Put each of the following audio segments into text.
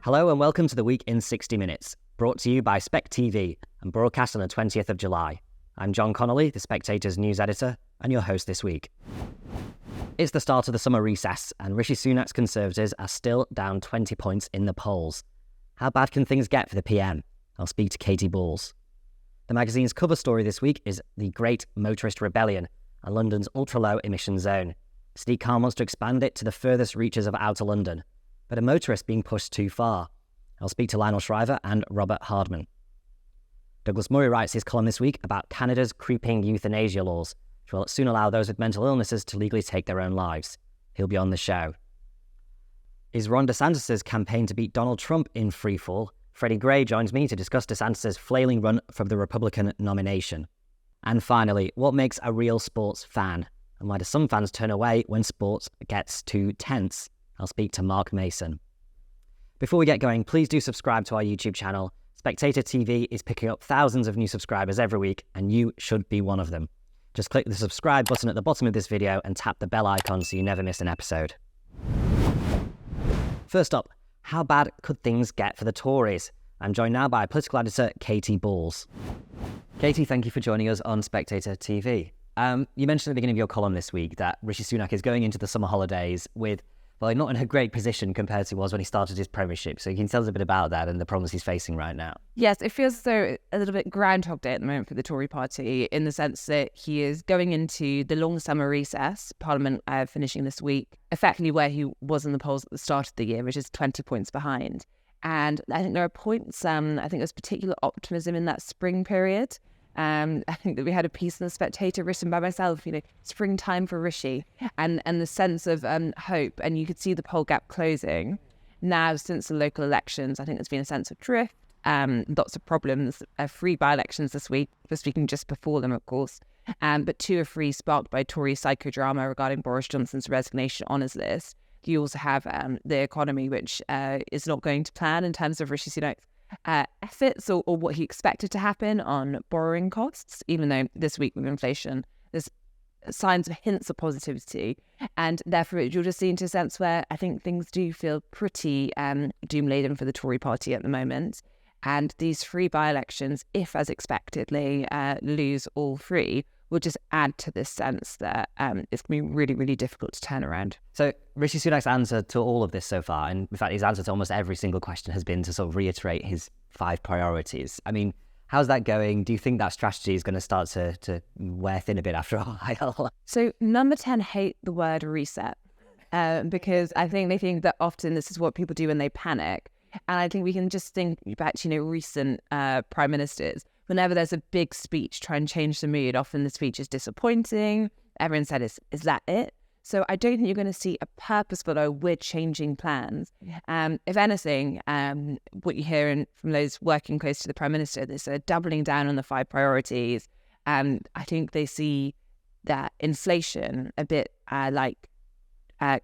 Hello and welcome to the Week in 60 Minutes, brought to you by SpectatorTV and broadcast on the 20th of July. I'm John Connolly, the Spectator's news editor, and your host this week. It's the start of the summer recess, and Rishi Sunak's Conservatives are still down 20 points in the polls. How bad can things get for the PM? I'll speak to Katy Balls. The magazine's cover story this week is the Great Motorist Rebellion and London's ultra-low emission zone. Sadiq Khan wants to expand it to the furthest reaches of outer London, but a motorist being pushed too far. I'll speak to Lionel Shriver and Robert Hardman. Douglas Murray writes his column this week about Canada's creeping euthanasia laws, which will soon allow those with mental illnesses to legally take their own lives. He'll be on the show. Is Ron DeSantis's campaign to beat Donald Trump in freefall? Freddy Gray joins me to discuss DeSantis's flailing run for the Republican nomination. And finally, what makes a real sports fan? And why do some fans turn away when sports gets too tense? I'll speak to Mark Mason. Before we get going, please do subscribe to our YouTube channel. SpectatorTV is picking up thousands of new subscribers every week, and you should be one of them. Just click the subscribe button at the bottom of this video and tap the bell icon so you never miss an episode. First up, how bad could things get for the Tories? I'm joined now by political editor Katy Balls. Katy, thank you for joining us on Spectator TV. You mentioned at the beginning of your column this week that Rishi Sunak is going into the summer holidays with, well, not in a great position compared to he was when he started his premiership. So you can tell us a bit about that and the problems he's facing right now. Yes, it feels as though a little bit Groundhog Day at the moment for the Tory party, in the sense that he is going into the long summer recess, Parliament finishing this week, effectively where he was in the polls at the start of the year, which is 20 points behind. And I think there are points, I think there's particular optimism in that spring period. I think that we had a piece in the Spectator written by myself, springtime for Rishi, and the sense of hope. And you could see the poll gap closing. Now, since the local elections, I think there's been a sense of drift, lots of problems, 3 by-elections this week, for speaking just before them, of course. But 2 are free, sparked by Tory psychodrama regarding Boris Johnson's resignation on his list. You also have the economy, which is not going to plan in terms of Rishi Sunak's efforts or what he expected to happen on borrowing costs, even though this week with inflation there's signs of hints of positivity, and therefore you'll just see into a sense where I think things do feel pretty doom-laden for the Tory party at the moment. And these 3 by-elections, if as expectedly lose all 3, will just add to this sense that it's going to be really, really difficult to turn around. So Rishi Sunak's answer to all of this so far, and in fact his answer to almost every single question, has been to sort of reiterate his 5 priorities. I mean, how's that going? Do you think that strategy is going to start to wear thin a bit after a while? So number 10 hate the word reset because I think they think that often this is what people do when they panic. And I think we can just think back to, recent prime ministers. Whenever there's a big speech, try and change the mood. Often the speech is disappointing. Everyone said, is that it? So I don't think you're going to see a purposeful, we're changing plans. If anything, what you hear from those working close to the Prime Minister, they're doubling down on the 5 priorities. I think they see that inflation a bit like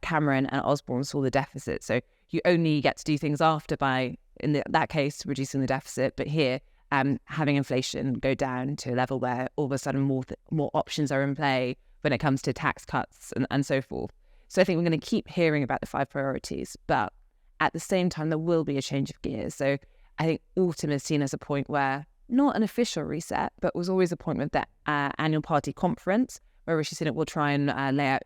Cameron and Osborne saw the deficit. So you only get to do things after by, that case, reducing the deficit. But here, having inflation go down to a level where all of a sudden more options are in play when it comes to tax cuts and so forth. So I think we're going to keep hearing about the 5 priorities, but at the same time, there will be a change of gears. So I think autumn is seen as a point where, not an official reset, but was always a point with the annual party conference, where Rishi Sunak will try and lay out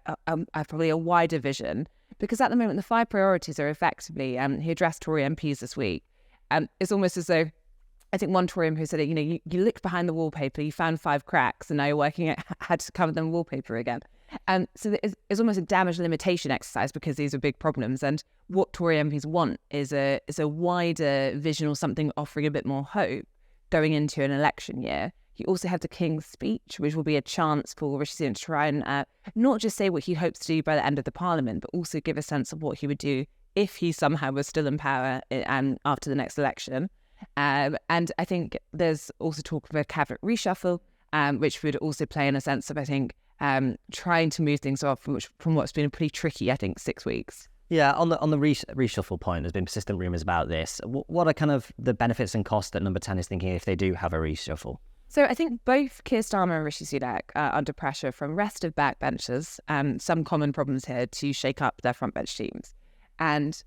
probably a wider vision. Because at the moment, the 5 priorities are effectively, he addressed Tory MPs this week. It's almost as though, I think one Tory MP said, you looked behind the wallpaper, you found 5 cracks, and now you're working out how to cover them wallpaper again. So it's almost a damage limitation exercise because these are big problems. And what Tory MPs want is a wider vision or something offering a bit more hope going into an election year. You also have the King's Speech, which will be a chance for Rishi Sunak to try and not just say what he hopes to do by the end of the Parliament, but also give a sense of what he would do if he somehow was still in power after the next election. And I think there's also talk of a cabinet reshuffle, which would also play in a sense of, I think, trying to move things off from what's been a pretty tricky, I think, 6 weeks. Yeah, on the reshuffle point, there's been persistent rumours about this. What are kind of the benefits and costs that number 10 is thinking if they do have a reshuffle? So I think both Keir Starmer and Rishi Sunak are under pressure from restive backbenchers, some common problems here, to shake up their frontbench teams. And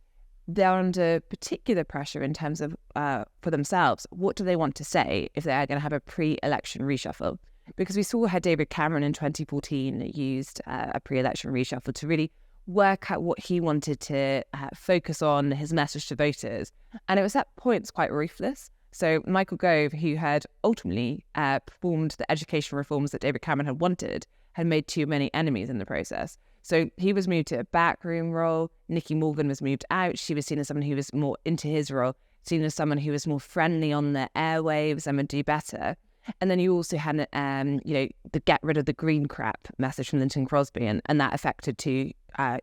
they're under particular pressure in terms of, for themselves, what do they want to say if they are going to have a pre-election reshuffle? Because we saw how David Cameron in 2014 used a pre-election reshuffle to really work out what he wanted to focus on, his message to voters. And it was at points quite ruthless. So Michael Gove, who had ultimately performed the education reforms that David Cameron had wanted, had made too many enemies in the process. So he was moved to a backroom role. Nikki Morgan was moved out. She was seen as someone who was more into his role, seen as someone who was more friendly on the airwaves and would do better. And then you also had, the get rid of the green crap message from Linton Crosby, and that affected to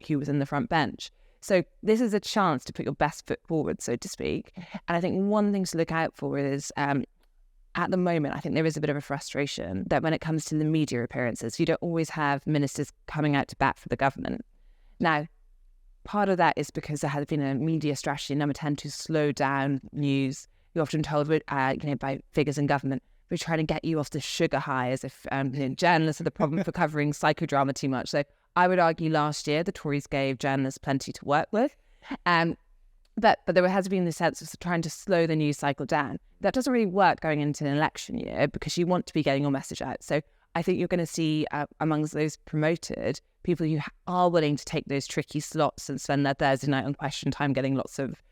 who was in the front bench. So this is a chance to put your best foot forward, so to speak. And I think one thing to look out for is, at the moment, I think there is a bit of a frustration that when it comes to the media appearances, you don't always have ministers coming out to bat for the government. Now, part of that is because there has been a media strategy number 10 to slow down news. You're often told, by figures in government, we're trying to get you off the sugar high, as if journalists are the problem for covering psychodrama too much. So I would argue last year the Tories gave journalists plenty to work with. But there has been the sense of trying to slow the news cycle down. That doesn't really work going into an election year because you want to be getting your message out. So I think you're going to see amongst those promoted, people who are willing to take those tricky slots and spend their Thursday night on Question Time getting lots of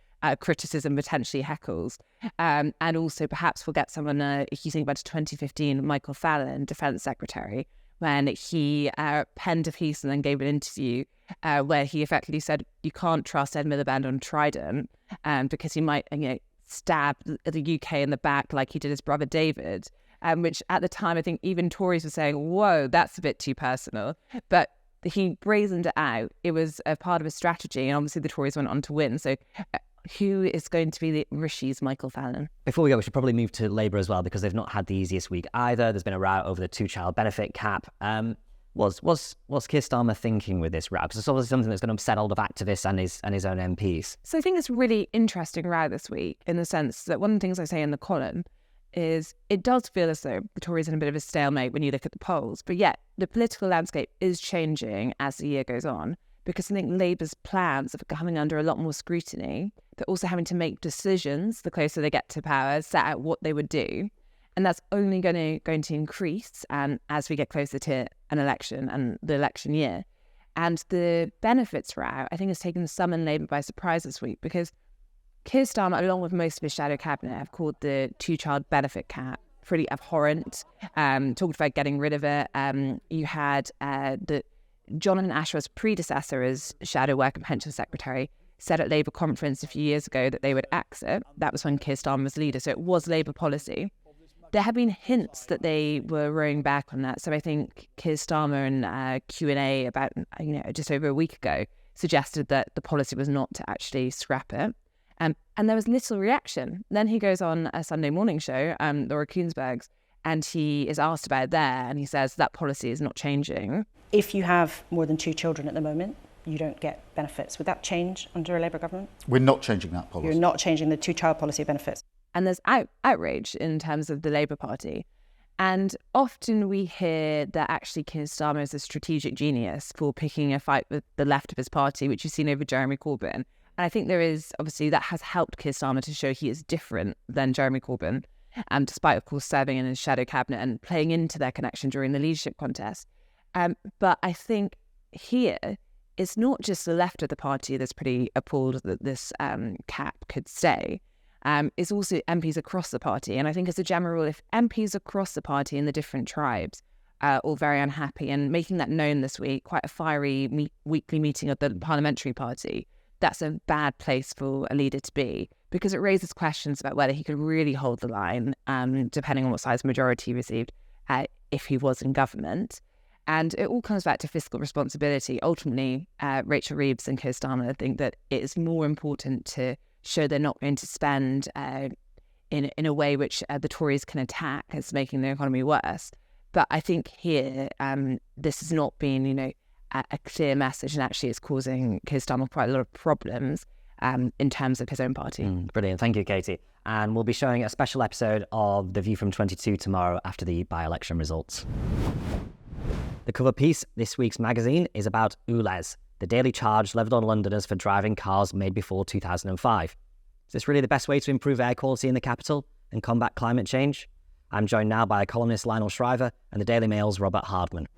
criticism, potentially heckles. And also perhaps we'll get someone, if you think about 2015, Michael Fallon, Defence Secretary, when he penned a piece and then gave an interview where he effectively said, you can't trust Ed Miliband on Trident because he might stab the UK in the back like he did his brother David, which at the time I think even Tories were saying, whoa, that's a bit too personal. But he brazened it out. It was a part of his strategy, and obviously the Tories went on to win. So who is going to be the Rishi's Michael Fallon? Before we go, we should probably move to Labour as well, because they've not had the easiest week either. There's been a row over the two-child benefit cap. Was Keir Starmer thinking with this row? Because it's obviously something that's going to upset a lot of activists and his own MPs. So I think it's a really interesting row this week, in the sense that one of the things I say in the column is it does feel as though the Tories are in a bit of a stalemate when you look at the polls, but yet the political landscape is changing as the year goes on, because I think Labour's plans are coming under a lot more scrutiny. They're also having to make decisions the closer they get to power, set out what they would do. And that's only going to increase as we get closer to an election and the election year. And the benefits row, I think, has taken some in Labour by surprise this week, because Keir Starmer, along with most of his shadow cabinet, have called the two-child benefit cap pretty abhorrent, talked about getting rid of it. You had Jonathan Ashworth's predecessor as Shadow Work and Pension Secretary said at Labour conference a few years ago that they would axe it. That was when Keir Starmer was leader, so it was Labour policy. There have been hints that they were rowing back on that. So I think Keir Starmer in Q&A about just over a week ago suggested that the policy was not to actually scrap it. And there was little reaction. Then he goes on a Sunday morning show, Laura Kuenssberg's, and he is asked about it there, and he says that policy is not changing. If you have more than 2 children at the moment, you don't get benefits. Would that change under a Labour government? We're not changing that policy. You're not changing the two-child policy of benefits. And there's outrage in terms of the Labour Party. And often we hear that actually Keir Starmer is a strategic genius for picking a fight with the left of his party, which you've seen over Jeremy Corbyn. And I think there is, obviously, that has helped Keir Starmer to show he is different than Jeremy Corbyn, despite, of course, serving in his shadow cabinet and playing into their connection during the leadership contest. But I think here, it's not just the left of the party that's pretty appalled that this cap could stay. It's also MPs across the party. And I think as a general rule, if MPs across the party in the different tribes are all very unhappy, and making that known this week, quite a fiery weekly meeting of the parliamentary party, that's a bad place for a leader to be, because it raises questions about whether he could really hold the line, depending on what size majority he received, if he was in government. And it all comes back to fiscal responsibility. Ultimately, Rachel Reeves and Keir Starmer think that it is more important to show they're not going to spend in a way which the Tories can attack as making the economy worse. But I think here, this has not been, a clear message, and actually it's causing Keir Starmer quite a lot of problems in terms of his own party. Brilliant. Thank you, Katie. And we'll be showing a special episode of The View from 22 tomorrow after the by-election results. The cover piece this week's magazine is about Ulez, the daily charge levelled on Londoners for driving cars made before 2005. Is this really the best way to improve air quality in the capital and combat climate change? I'm joined now by columnist Lionel Shriver and the Daily Mail's Robert Hardman.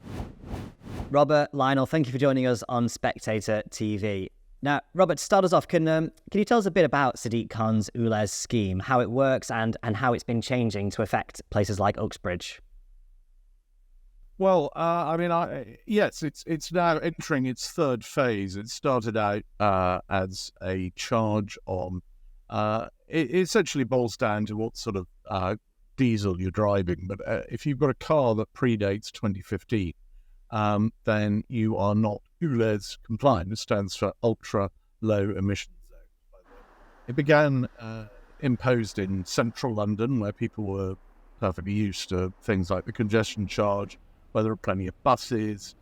Robert, Lionel, thank you for joining us on Spectator TV. Now, Robert, to start us off, can you tell us a bit about Sadiq Khan's Ulez scheme, how it works and how it's been changing to affect places like Uxbridge? Well, yes, it's now entering its third phase. It started out as a charge on, it essentially boils down to what sort of diesel you're driving. But if you've got a car that predates 2015, then you are not Ulez compliant. It stands for ultra low emission zone. It began imposed in central London, where people were perfectly used to things like the congestion charge, where there are plenty of buses,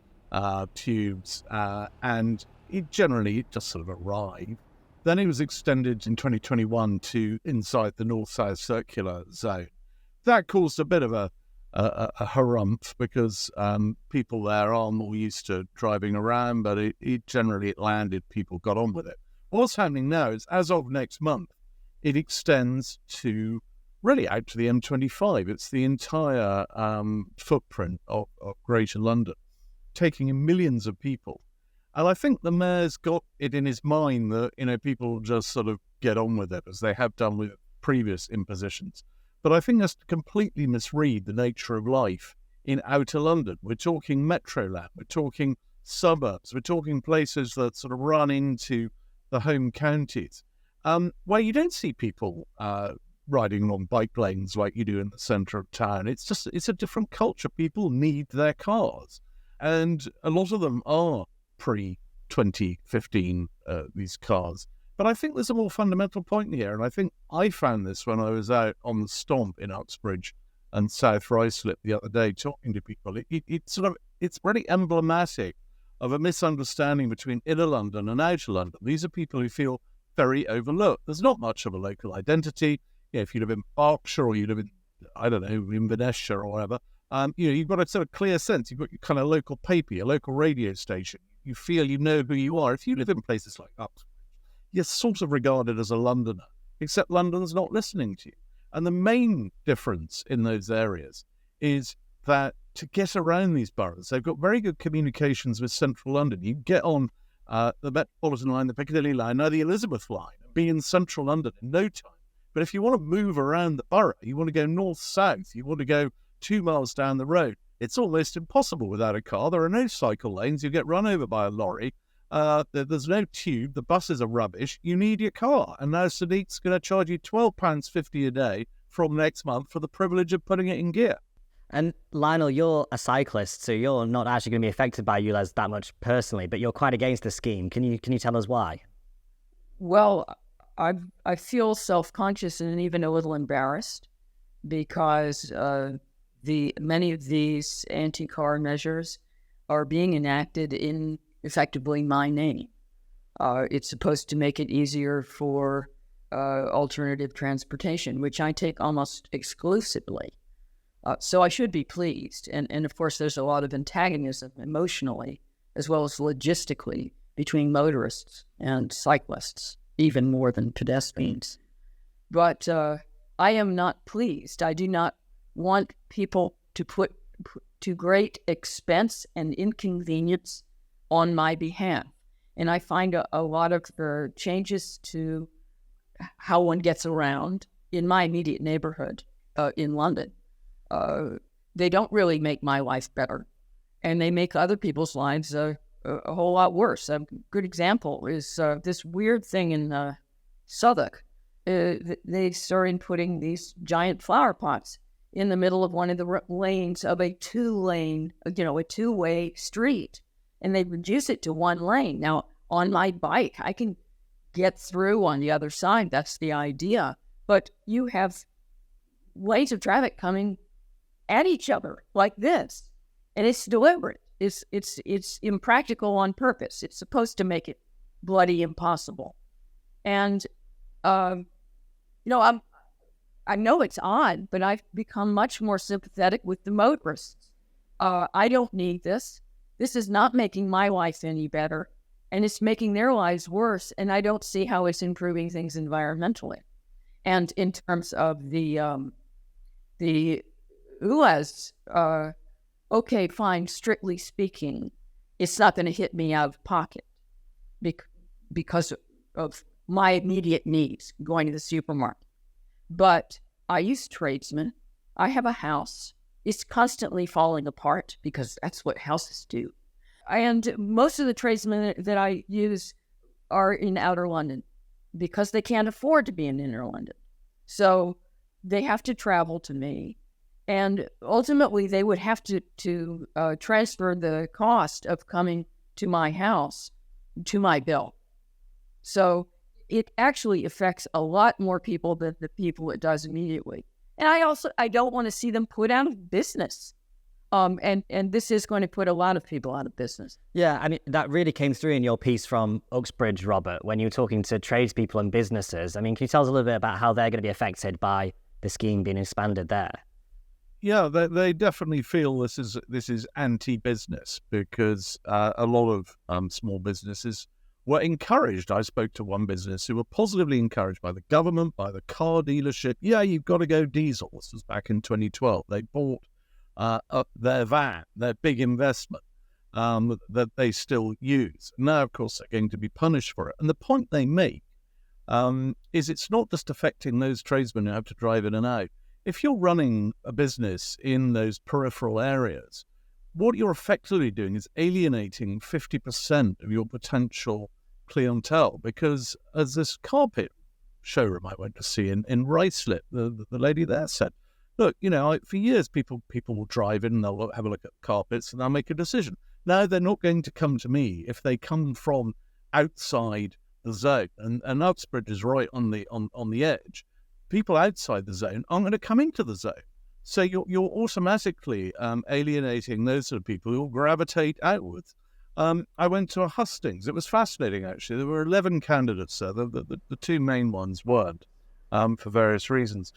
tubes, and it generally just sort of arrived. Then it was extended in 2021 to inside the north-south circular zone. That caused a bit of a harumph because people there are more used to driving around, but it generally landed, people got on with it. What's happening now is, as of next month, it extends to really out to the M25. It's the entire footprint of Greater London, taking in millions of people. And I think the mayor's got it in his mind that, people just sort of get on with it, as they have done with previous impositions. But I think that's to completely misread the nature of life in outer London. We're talking Metroland, we're talking suburbs, we're talking places that sort of run into the home counties, where you don't see people riding along bike lanes like you do in the centre of town. It's a different culture. People need their cars. And a lot of them are pre-2015, these cars. But I think there's a more fundamental point here, and I think I found this when I was out on the stomp in Uxbridge and South Ruislip the other day talking to people. It's really emblematic of a misunderstanding between inner London and outer London. These are people who feel very overlooked. There's not much of a local identity. If you live in Berkshire or you live in, Inverness or whatever, you've got a sort of clear sense. You've got your kind of local paper, your local radio station. You feel you know who you are. If you live in places like Uxbridge, you're sort of regarded as a Londoner, except London's not listening to you. And the main difference in those areas is that to get around these boroughs, they've got very good communications with central London. You get on the Metropolitan line, the Piccadilly line, or the Elizabeth line, and be in central London in no time. But if you want to move around the borough, you want to go north-south, you want to go 2 miles down the road, it's almost impossible without a car. There are no cycle lanes. You get run over by a lorry. There's no tube. The buses are rubbish. You need your car. And now Sadiq's going to charge you £12.50 a day from next month for the privilege of putting it in gear. And Lionel, you're a cyclist, so you're not actually going to be affected by Ulez that much personally, but you're quite against the scheme. Can you tell us why? Well, I feel self-conscious and even a little embarrassed because many of these anti-car measures are being enacted in effectively my name. It's supposed to make it easier for alternative transportation, which I take almost exclusively. So I should be pleased. And of course, there's a lot of antagonism emotionally as well as logistically between motorists and cyclists, even more than pedestrians. But I am not pleased. I do not want people to put to great expense and inconvenience on my behalf. And I find a lot of changes to how one gets around in my immediate neighborhood in London. They don't really make my life better, and they make other people's lives a whole lot worse. A good example is this weird thing in Southwark. They started putting these giant flower pots in the middle of one of the lanes of a two-way street, and they reduce it to one lane. Now, on my bike, I can get through on the other side. That's the idea. But you have lanes of traffic coming at each other like this, and it's deliberate. It's impractical on purpose. It's supposed to make it bloody impossible. And I know it's odd, but I've become much more sympathetic with the motorists. I don't need this. This is not making my life any better. and it's making their lives worse. And I don't see how it's improving things environmentally. And in terms of the Ulez, okay, fine, strictly speaking, it's not going to hit me out of pocket because of my immediate needs, going to the supermarket. But I use tradesmen. I have a house. It's constantly falling apart because that's what houses do. And most of the tradesmen that I use are in outer London because they can't afford to be in inner London. So they have to travel to me. And ultimately, they would have to transfer the cost of coming to my house to my bill. So it actually affects a lot more people than the people it does immediately. And I don't want to see them put out of business. And this is going to put a lot of people out of business. Yeah, I mean, that really came through in your piece from Uxbridge, Robert, when you were talking to tradespeople and businesses. I mean, can you tell us a little bit about how they're going to be affected by the scheme being expanded there? Yeah, they definitely feel this is anti-business because a lot of small businesses were encouraged. I spoke to one business who were positively encouraged by the government, by the car dealership. Yeah, you've got to go diesel. This was back in 2012. They bought their van, their big investment that they still use. Now, of course, they're going to be punished for it. And the point they make is it's not just affecting those tradesmen who have to drive in and out. If you're running a business in those peripheral areas, what you're effectively doing is alienating 50% of your potential clientele, because as this carpet showroom I went to see in Ruislip, the lady there said, look, for years people will drive in and they'll have a look at carpets and they'll make a decision. Now they're not going to come to me if they come from outside the zone, and Uxbridge is right on the edge. People outside the zone aren't going to come into the zone. So you're automatically alienating those sort of people who will gravitate outwards. I went to a hustings. It was fascinating, actually. There were 11 candidates there. The two main ones weren't, for various reasons.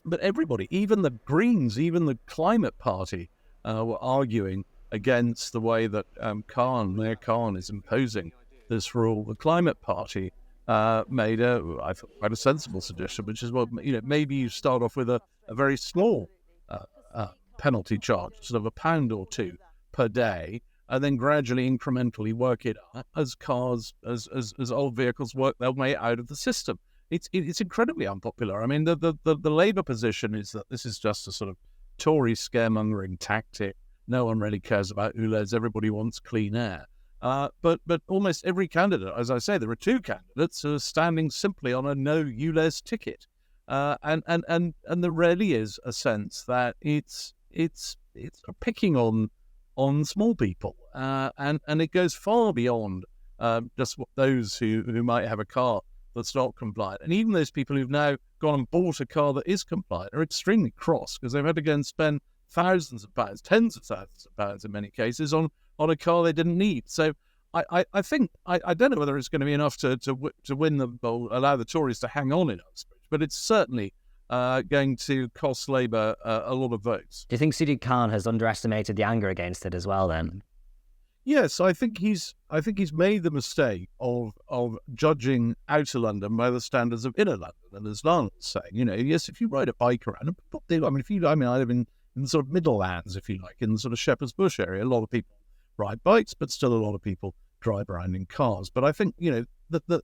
But everybody, even the Greens, even the Climate Party, were arguing against the way that Mayor Khan is imposing this rule. The Climate Party made I thought, quite a sensible suggestion, which is, well, maybe you start off with a very small penalty charge, sort of £1 or £2 per day, and then gradually, incrementally work it up as as old vehicles work their way out of the system. It's incredibly unpopular. I mean, the Labour position is that this is just a sort of Tory scaremongering tactic. No one really cares about Ulez. Everybody wants clean air. But almost every candidate, as I say, there are two candidates who are standing simply on a no Ulez ticket, and there really is a sense that it's picking on small people, and it goes far beyond just those who might have a car that's not compliant. And even those people who've now gone and bought a car that is compliant are extremely cross because they've had to go and spend thousands of pounds, tens of thousands of pounds in many cases on a car they didn't need. So I think, I don't know whether it's going to be enough to win or allow the Tories to hang on in Uxbridge, but it's certainly going to cost Labour a lot of votes. Do you think Sadiq Khan has underestimated the anger against it as well then? Yes, I think he's made the mistake of judging outer London by the standards of inner London. And as Lionel was saying, yes, if you ride a bike around, I live in the sort of Middlelands, if you like, in the sort of Shepherd's Bush area. A lot of people ride bikes, but still a lot of people drive around in cars. But I think, that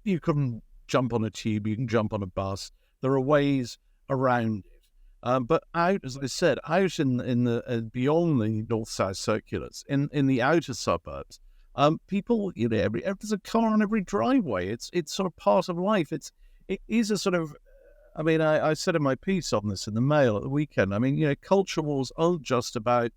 you can jump on a tube, you can jump on a bus. There are ways around it. But out, as I said, out in the beyond the north-south circulars, in the outer suburbs, people, there's a car on every driveway. It's sort of part of life. It is a sort of, I said in my piece on this in the Mail at the weekend, culture wars aren't just about,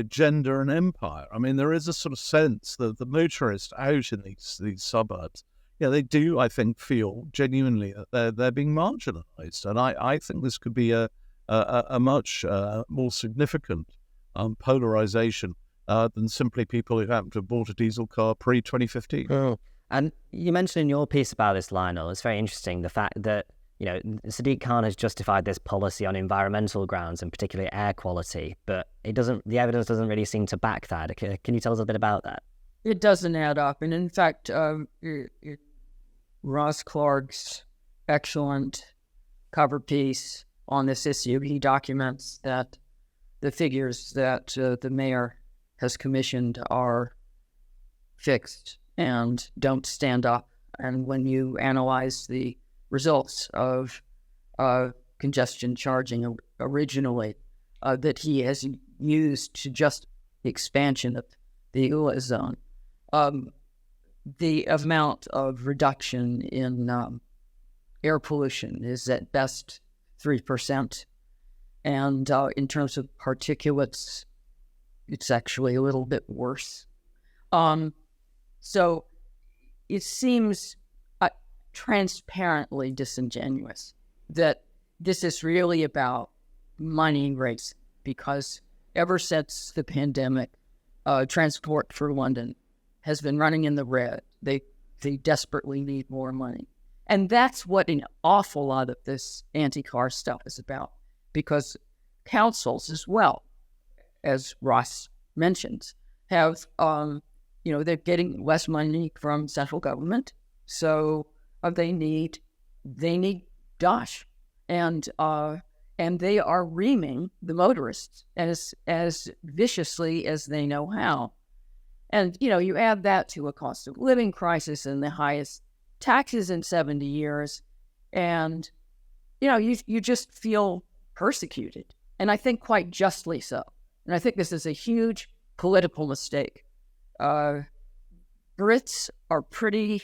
gender and empire. There is a sort of sense that the motorist out in these suburbs, they do, I think, feel genuinely that they're being marginalised. And I think this could be a much more significant polarisation than simply people who happen to have bought a diesel car pre-2015. Oh. And you mentioned in your piece about this, Lionel, it's very interesting, the fact that, Sadiq Khan has justified this policy on environmental grounds and particularly air quality, but the evidence doesn't really seem to back that. Can you tell us a bit about that? It doesn't add up. And in fact, Ross Clark's excellent cover piece on this issue, he documents that the figures that the mayor has commissioned are fixed and don't stand up. And when you analyze the results of congestion charging originally that he has used to just the expansion of the Ulez zone, the amount of reduction in air pollution is at best 3%. And in terms of particulates, it's actually a little bit worse. So it seems transparently disingenuous that this is really about money race, because ever since the pandemic, Transport for London has been running in the red. They desperately need more money. And that's what an awful lot of this anti-car stuff is about, because councils as well, as Ross mentions, have, they're getting less money from central government. So they need dosh. And they are reaming the motorists as viciously as they know how. And, you add that to a cost of living crisis and the highest taxes in 70 years, and, you just feel persecuted. And I think quite justly so. And I think this is a huge political mistake. Brits are pretty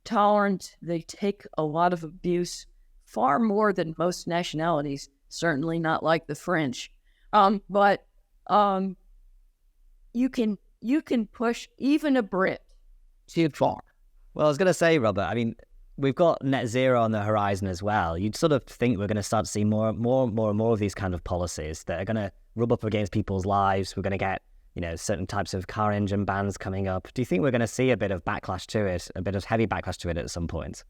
tolerant. They take a lot of abuse, far more than most nationalities, certainly not like the French. But you can push even a Brit too far. Well, I was going to say, Robert, I mean, we've got net zero on the horizon as well. You'd sort of think we're going to start to see more and more of these kind of policies that are going to rub up against people's lives. We're going to get, certain types of car engine bans coming up. Do you think we're going to see a bit of backlash to it, a bit of heavy backlash to it at some point?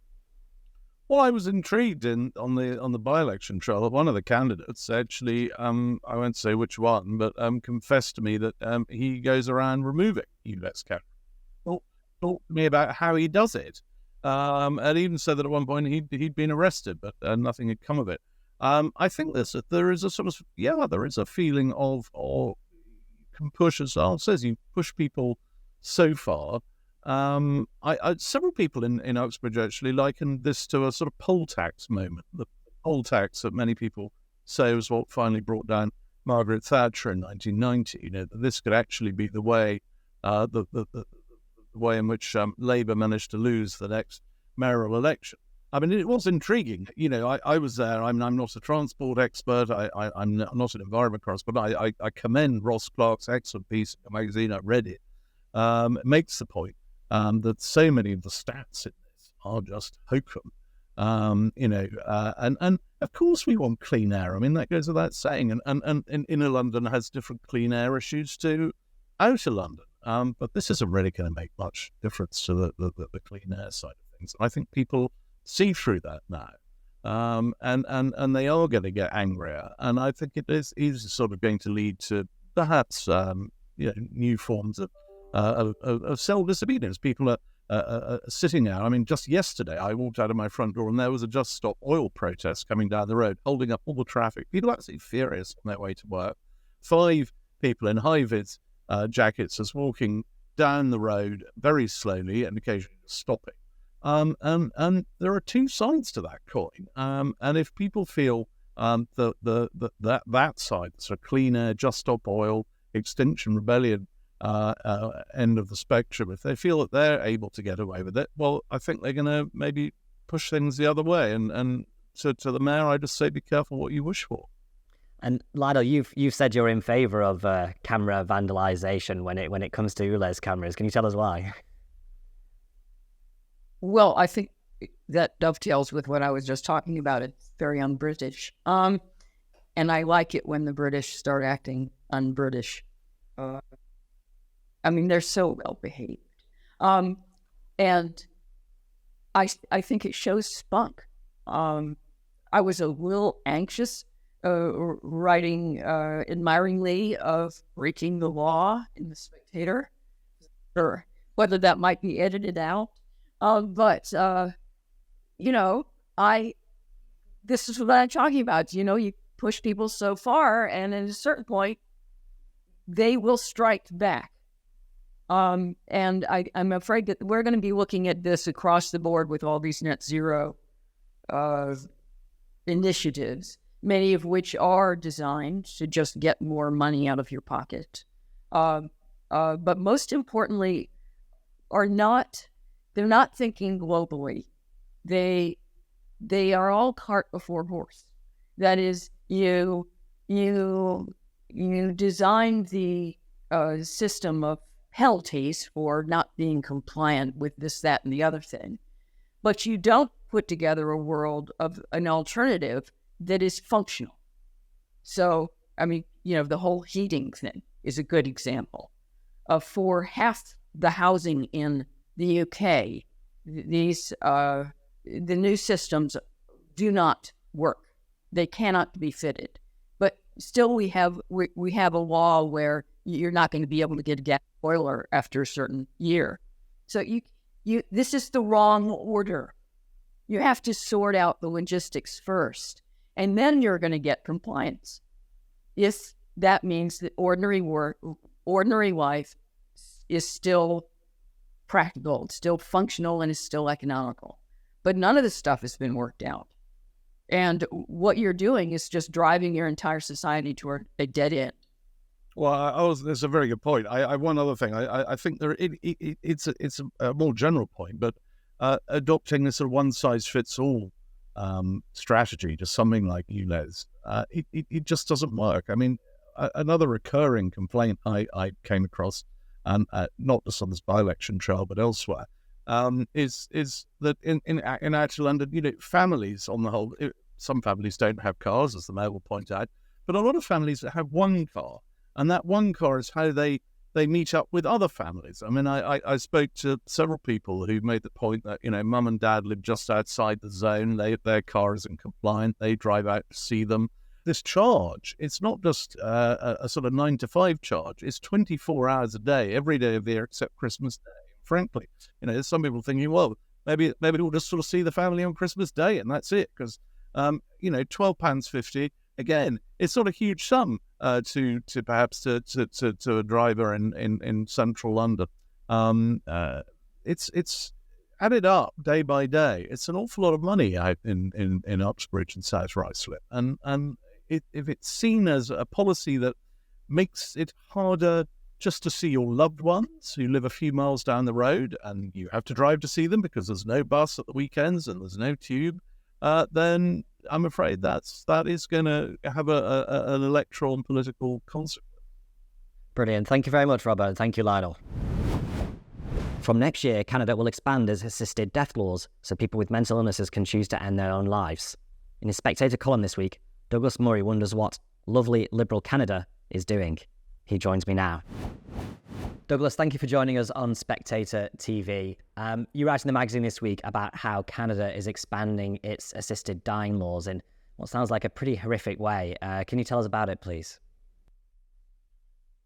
Well, I was intrigued on the by-election trial. One of the candidates actually, I won't say which one, but confessed to me that he goes around removing ULEZ cameras. Talk to me about how he does it, and even said that at one point he'd been arrested, but nothing had come of it. I think there is a sort of there is a feeling of can push, as Al says, you push people so far. Several people in Uxbridge actually likened this to a sort of poll tax moment. The poll tax that many people say was what finally brought down Margaret Thatcher in 1990. That this could actually be the way, the way in which Labour managed to lose the next mayoral election. I mean, it was intriguing. I was there. I'm not a transport expert. I'm not an environment correspondent. I commend Ross Clark's excellent piece in the magazine. I read it. It makes the point that so many of the stats in this are just hokum. And of course we want clean air. I mean, that goes without saying. And inner London has different clean air issues to outer London. But this isn't really going to make much difference to the clean air side of things. And I think people see through that now. And they are going to get angrier. And I think it is sort of going to lead to perhaps new forms of civil disobedience. People are sitting out. I mean, just yesterday I walked out of my front door and there was a Just Stop Oil protest coming down the road, holding up all the traffic. People are absolutely furious on their way to work. 5 people in high-vis jackets just walking down the road very slowly and occasionally stopping. And there are two sides to that coin. And if people feel that side, so clean air, Just Stop Oil, Extinction Rebellion end of the spectrum, if they feel that they're able to get away with it, well, I think they're going to maybe push things the other way. And to the mayor, I just say be careful what you wish for. And Lionel, you've said you're in favour of camera vandalisation when it comes to Ulez cameras. Can you tell us why? Well, I think that dovetails with what I was just talking about. It's very un-British. And I like it when the British start acting un-British. I mean, they're so well behaved. And I think it shows spunk. I was a little anxious writing admiringly of breaking the law in the Spectator. or whether that might be edited out. But this is what I'm talking about. You push people so far, and at a certain point, they will strike back. And I'm afraid that we're going to be looking at this across the board with all these net zero initiatives, many of which are designed to just get more money out of your pocket. But most importantly, they're not thinking globally. They are all cart before horse. That is, you design the system of penalties for not being compliant with this, that, and the other thing, but you don't put together a world of an alternative that is functional. So, the whole heating thing is a good example. For half the housing in the UK, the new systems do not work. They cannot be fitted. But still, we have a law where you're not going to be able to get a gas boiler after a certain year. So this is the wrong order. You have to sort out the logistics first, and then you're going to get compliance. If that means that ordinary life is still practical, it's still functional, and is still economical. But none of this stuff has been worked out. And what you're doing is just driving your entire society toward a dead end. Well, that's a very good point. One other thing. I think it's a more general point, but adopting this sort of one-size-fits-all strategy to something like Ulez, it just doesn't work. I mean, another recurring complaint I came across, not just on this by-election trial, but elsewhere, is that in actual London, families on the whole, some families don't have cars, as the mayor will point out, but a lot of families that have one car, and that one car is how they meet up with other families. I mean, I spoke to several people who made the point that, mum and dad live just outside the zone, their car isn't compliant, they drive out to see them. This charge, it's not just a sort of 9 to 5 charge, it's 24 hours a day, every day of the year except Christmas Day. Frankly, there's some people thinking, well, maybe we'll just sort of see the family on Christmas Day and that's it, because £12.50, again, it's not a huge sum to perhaps to a driver in central London. It's added up day by day. It's an awful lot of money out in Uxbridge and South Ruislip, and if it's seen as a policy that makes it harder just to see your loved ones who live a few miles down the road and you have to drive to see them because there's no bus at the weekends and there's no tube, then I'm afraid that is going to have an electoral and political consequence. Brilliant. Thank you very much, Robert. And thank you, Lionel. From next year, Canada will expand its assisted death laws so people with mental illnesses can choose to end their own lives. In his Spectator column this week, Douglas Murray wonders what lovely Liberal Canada is doing. He joins me now. Douglas, thank you for joining us on Spectator TV. You write in the magazine this week about how Canada is expanding its assisted dying laws in what sounds like a pretty horrific way. Can you tell us about it, please?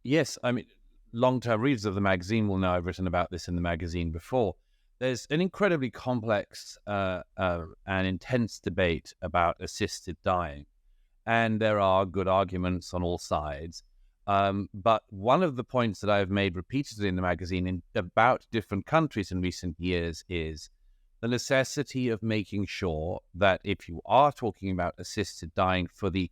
Yes, I mean, long-term readers of the magazine will know I've written about this in the magazine before. There's an incredibly complex and intense debate about assisted dying, and there are good arguments on all sides. But one of the points that I've made repeatedly in the magazine about different countries in recent years is the necessity of making sure that if you are talking about assisted dying for the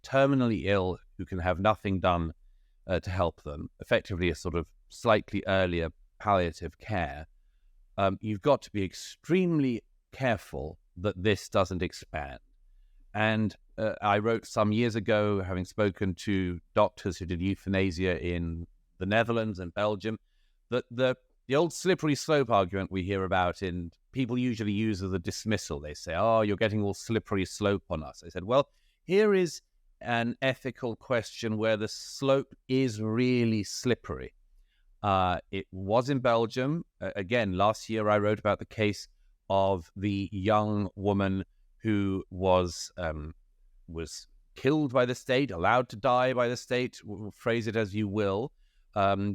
terminally ill who can have nothing done to help them, effectively a sort of slightly earlier palliative care, you've got to be extremely careful that this doesn't expand. And I wrote some years ago, having spoken to doctors who did euthanasia in the Netherlands and Belgium, that the old slippery slope argument we hear about, and people usually use as a dismissal. They say, oh, you're getting all slippery slope on us. I said, well, here is an ethical question where the slope is really slippery. It was in Belgium. Again, last year I wrote about the case of the young woman who was killed by the state, allowed to die by the state, phrase it as you will,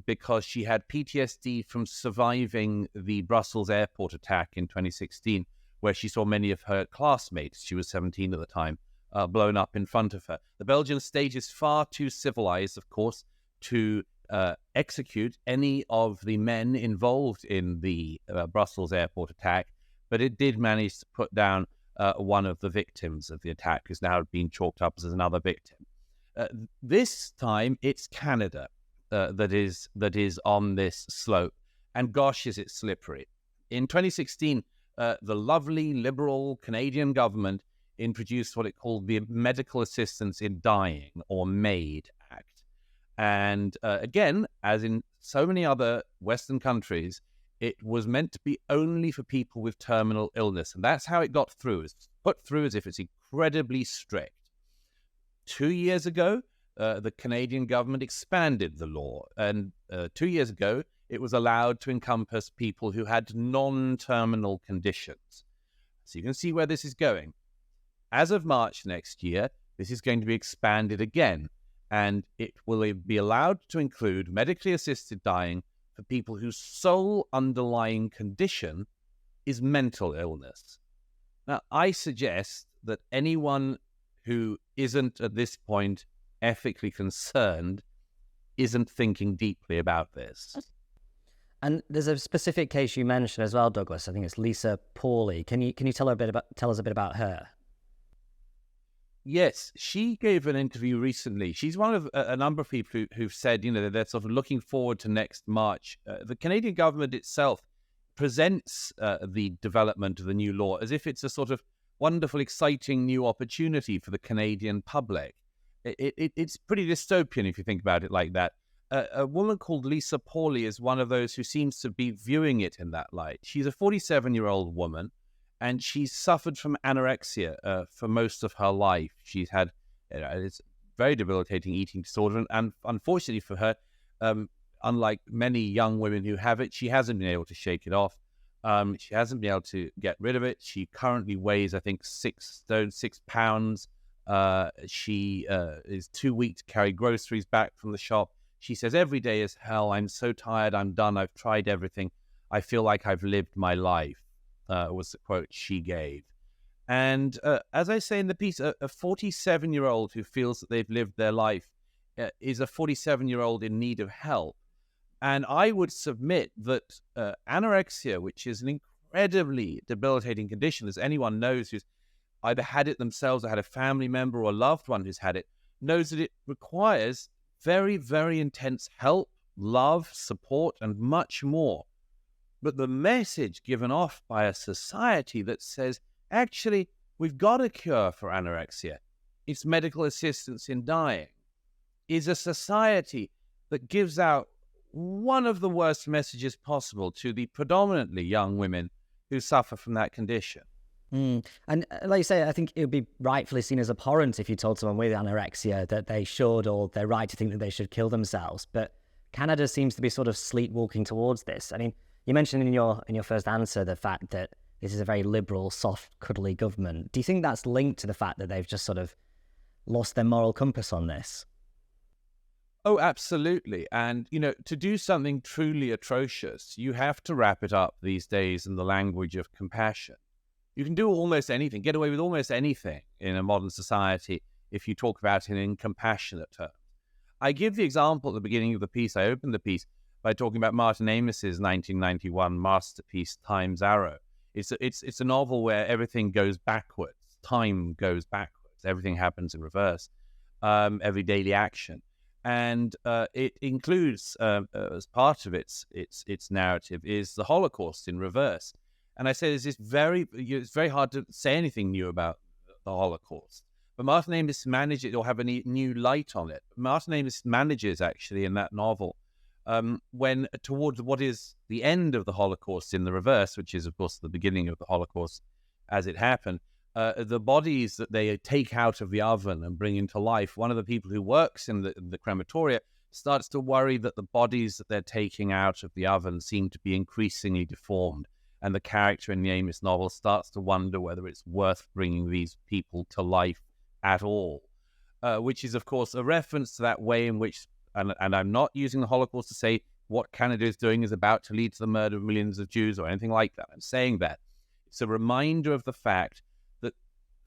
because she had PTSD from surviving the Brussels airport attack in 2016, where she saw many of her classmates, she was 17 at the time, blown up in front of her. The Belgian state is far too civilized, of course, to execute any of the men involved in the Brussels airport attack, but it did manage to put down one of the victims of the attack, who's now been chalked up as another victim. This time, it's Canada that is on this slope, and gosh, is it slippery. In 2016, the lovely Liberal Canadian government introduced what it called the Medical Assistance in Dying, or MAID Act. And again, as in so many other Western countries, it was meant to be only for people with terminal illness. And that's how it got through. It's put through as if it's incredibly strict. 2 years ago, the Canadian government expanded the law. And 2 years ago, it was allowed to encompass people who had non-terminal conditions. So you can see where this is going. As of March next year, this is going to be expanded again, and it will be allowed to include medically assisted dying for people whose sole underlying condition is mental illness. Now, I suggest that anyone who isn't at this point ethically concerned isn't thinking deeply about this. And there's a specific case you mentioned as well, Douglas. I think it's Lisa Pawley. Can you tell us a bit about her? Yes, she gave an interview recently. She's one of a number of people who've said, they're sort of looking forward to next March. The Canadian government itself presents the development of the new law as if it's a sort of wonderful, exciting new opportunity for the Canadian public. It's pretty dystopian if you think about it like that. A woman called Lisa Pawley is one of those who seems to be viewing it in that light. She's a 47-year-old woman, and she's suffered from anorexia for most of her life. She's had it's very debilitating eating disorder, and unfortunately for her, unlike many young women who have it, she hasn't been able to shake it off. She hasn't been able to get rid of it. She currently weighs, I think, 6 stone, 6 pounds. She is too weak to carry groceries back from the shop. She says, every day is hell. I'm so tired. I'm done. I've tried everything. I feel like I've lived my life, was the quote she gave. And as I say in the piece, a 47-year-old who feels that they've lived their life is a 47-year-old in need of help. And I would submit that anorexia, which is an incredibly debilitating condition, as anyone knows who's either had it themselves or had a family member or a loved one who's had it, knows that it requires very, very intense help, love, support, and much more. But the message given off by a society that says, actually, we've got a cure for anorexia, it's medical assistance in dying, is a society that gives out one of the worst messages possible to the predominantly young women who suffer from that condition. And like you say, I think it would be rightfully seen as abhorrent if you told someone with anorexia that they should, or they're right to think that they should kill themselves. But Canada seems to be sort of sleepwalking towards this. I mean, you mentioned in your first answer the fact that this is a very liberal, soft, cuddly government. Do you think that's linked to the fact that they've just sort of lost their moral compass on this? Oh, absolutely. And, to do something truly atrocious, you have to wrap it up these days in the language of compassion. You can do almost anything, get away with almost anything in a modern society if you talk about it in compassionate terms. I give the example at the beginning of the piece. I opened the piece by talking about Martin Amis's 1991 masterpiece, Time's Arrow. It's a novel where everything goes backwards. Time goes backwards. Everything happens in reverse. Every daily action. And it includes, as part of its narrative, is the Holocaust in reverse. And I say it's very hard to say anything new about the Holocaust. But Martin Amis manages, or have a new light on it. Martin Amis manages, actually, in that novel, when towards what is the end of the Holocaust in the reverse, which is, of course, the beginning of the Holocaust as it happened, the bodies that they take out of the oven and bring into life, one of the people who works in the crematoria starts to worry that the bodies that they're taking out of the oven seem to be increasingly deformed. And the character in the Amis novel starts to wonder whether it's worth bringing these people to life at all, which is, of course, a reference to that way in which and I'm not using the Holocaust to say what Canada is doing is about to lead to the murder of millions of Jews or anything like that. I'm saying that it's a reminder of the fact that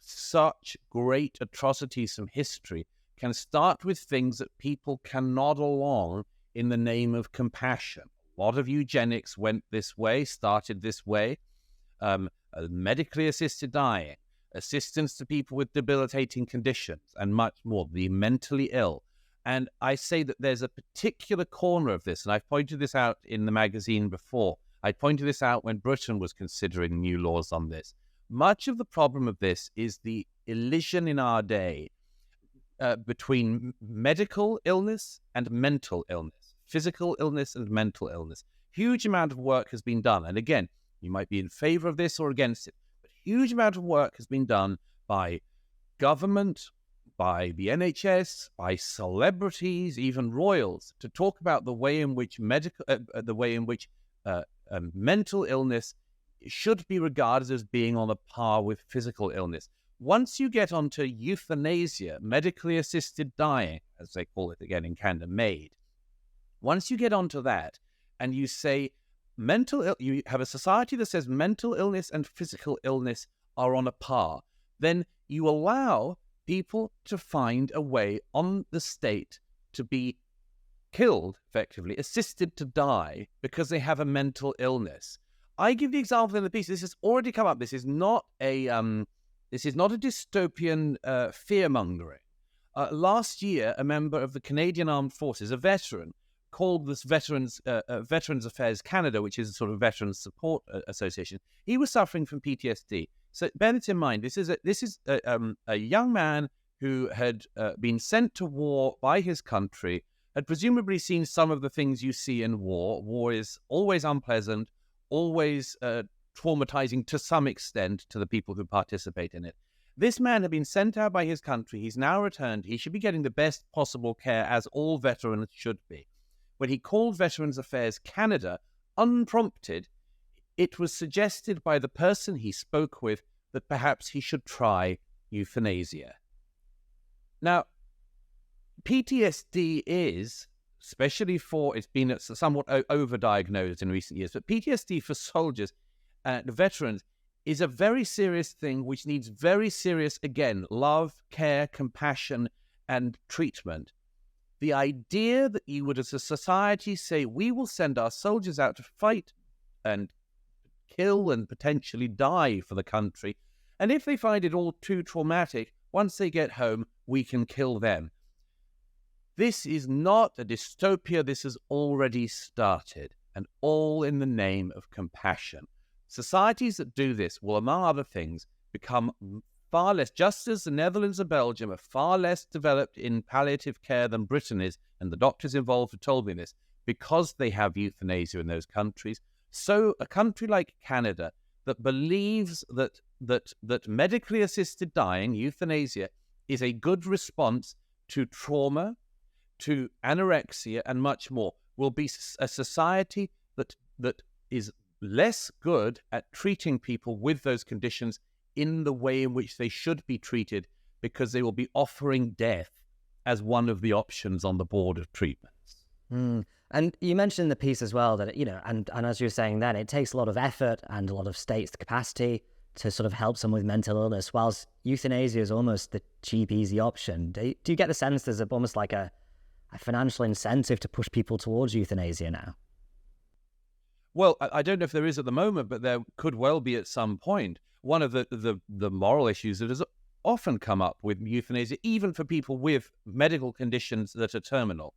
such great atrocities from history can start with things that people can nod along in the name of compassion. A lot of eugenics went this way, started this way. Medically assisted dying, assistance to people with debilitating conditions, and much more, the mentally ill. And I say that there's a particular corner of this, and I've pointed this out in the magazine before. I pointed this out when Britain was considering new laws on this. Much of the problem of this is the elision in our day between medical illness and mental illness, physical illness and mental illness. Huge amount of work has been done. And again, you might be in favor of this or against it, but huge amount of work has been done by government, by the NHS, by celebrities, even royals, to talk about the way in which mental illness should be regarded as being on a par with physical illness. Once you get onto euthanasia, medically assisted dying, as they call it again in Canada, MAID, once you get onto that and you say you have a society that says mental illness and physical illness are on a par, then you allow people to find a way on the state to be killed, effectively, assisted to die because they have a mental illness. I give the example in the piece. This has already come up. This is not a dystopian fear-mongering. Last year, a member of the Canadian Armed Forces, a veteran, called this Veterans Affairs Canada, which is a sort of veterans support association. He was suffering from PTSD. So bear this in mind. This is a young man who had been sent to war by his country, had presumably seen some of the things you see in war. War is always unpleasant, always traumatizing to some extent to the people who participate in it. This man had been sent out by his country. He's now returned. He should be getting the best possible care, as all veterans should be. When he called Veterans Affairs Canada, unprompted, it was suggested by the person he spoke with that perhaps he should try euthanasia. Now, PTSD is, especially it's been somewhat overdiagnosed in recent years, but PTSD for soldiers and veterans is a very serious thing which needs very serious, again, love, care, compassion, and treatment. The idea that you would, as a society, say, we will send our soldiers out to fight and kill and potentially die for the country, and if they find it all too traumatic, once they get home, we can kill them. This is not a dystopia. This has already started, and all in the name of compassion. Societies that do this will, among other things, become far less, just as the Netherlands and Belgium are far less developed in palliative care than Britain is, and the doctors involved have told me this, because they have euthanasia in those countries. So a country like Canada that believes that medically assisted dying, euthanasia, is a good response to trauma, to anorexia, and much more, will be a society that is less good at treating people with those conditions in the way in which they should be treated, because they will be offering death as one of the options on the board of treatments. And you mentioned in the piece as well that, and as you were saying then, it takes a lot of effort and a lot of states' capacity to sort of help someone with mental illness, whilst euthanasia is almost the cheap, easy option. Do you get the sense there's almost like a financial incentive to push people towards euthanasia now? Well, I don't know if there is at the moment, but there could well be at some point. One of the moral issues that has often come up with euthanasia, even for people with medical conditions that are terminal,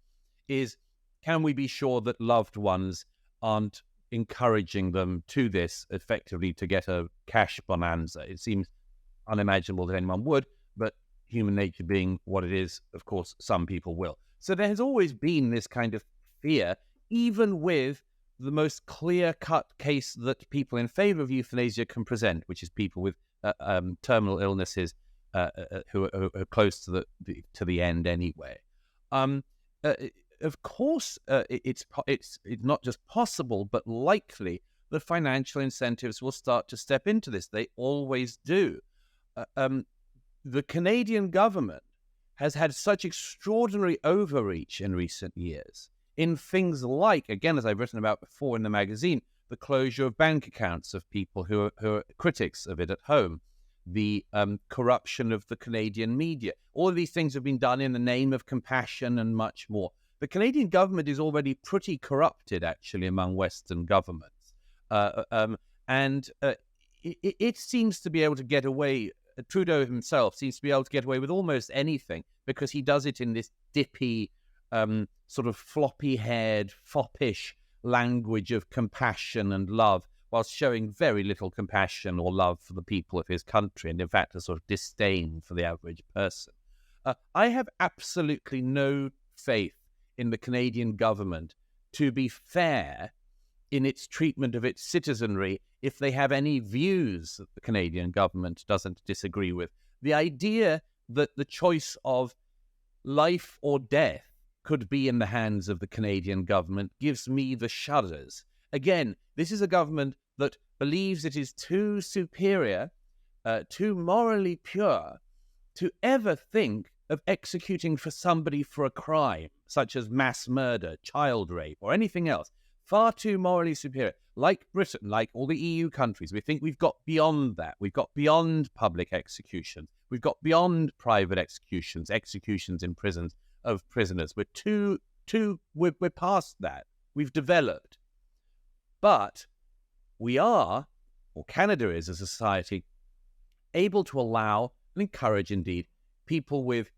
is, can we be sure that loved ones aren't encouraging them to this effectively to get a cash bonanza? It seems unimaginable that anyone would, but human nature being what it is, of course, some people will. So there has always been this kind of fear, even with the most clear-cut case that people in favor of euthanasia can present, which is people with terminal illnesses who are close to the end anyway. Of course, it's not just possible, but likely that financial incentives will start to step into this. They always do. The Canadian government has had such extraordinary overreach in recent years in things like, again, as I've written about before in the magazine, the closure of bank accounts of people who are critics of it at home, the corruption of the Canadian media. All of these things have been done in the name of compassion and much more. The Canadian government is already pretty corrupted, actually, among Western governments. It seems to be able to get away, Trudeau himself seems to be able to get away with almost anything because he does it in this dippy, sort of floppy-haired, foppish language of compassion and love, whilst showing very little compassion or love for the people of his country, and in fact a sort of disdain for the average person. I have absolutely no faith in the Canadian government to be fair in its treatment of its citizenry if they have any views that the Canadian government doesn't disagree with. The idea that the choice of life or death could be in the hands of the Canadian government gives me the shudders. Again, this is a government that believes it is too superior, too morally pure, to ever think of executing for somebody for a crime, such as mass murder, child rape, or anything else. Far too morally superior. Like Britain, like all the EU countries, we think we've got beyond that. We've got beyond public executions. We've got beyond private executions, executions in prisons of prisoners. We're past that. We've developed. But we are, or Canada is, as a society, able to allow and encourage, indeed, people with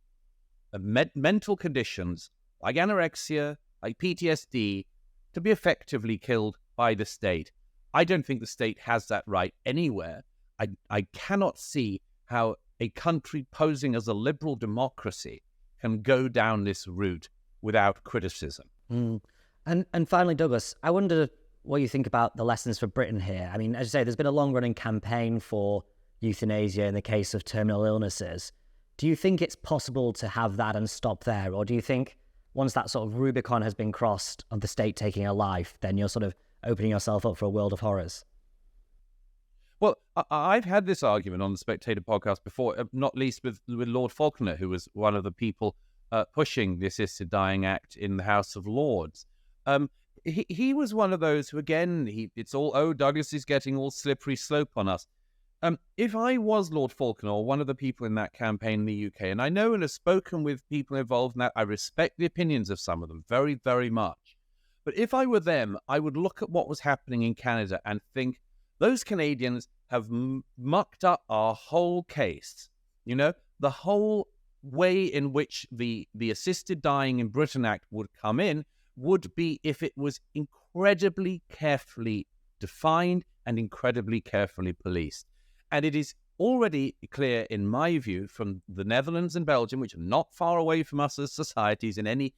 mental conditions like anorexia, like PTSD, to be effectively killed by the state. I don't think the state has that right anywhere. I cannot see how a country posing as a liberal democracy can go down this route without criticism. And finally, Douglas, I wonder what you think about the lessons for Britain here. I mean, as you say, there's been a long-running campaign for euthanasia in the case of terminal illnesses. Do you think it's possible to have that and stop there? Or do you think once that sort of Rubicon has been crossed of the state taking a life, then you're sort of opening yourself up for a world of horrors? Well, I've had this argument on the Spectator podcast before, not least with Lord Falconer, who was one of the people pushing the Assisted Dying Act in the House of Lords. He was one of those who, again, it's all, Douglas is getting all slippery slope on us. If I was Lord Falconer, or one of the people in that campaign in the UK, and I know and have spoken with people involved in that, I respect the opinions of some of them very, very much. But if I were them, I would look at what was happening in Canada and think, those Canadians have mucked up our whole case. You know, the whole way in which the Assisted Dying in Britain Act would come in would be if it was incredibly carefully defined and incredibly carefully policed. And it is already clear, in my view, from the Netherlands and Belgium, which are not far away from us as societies in any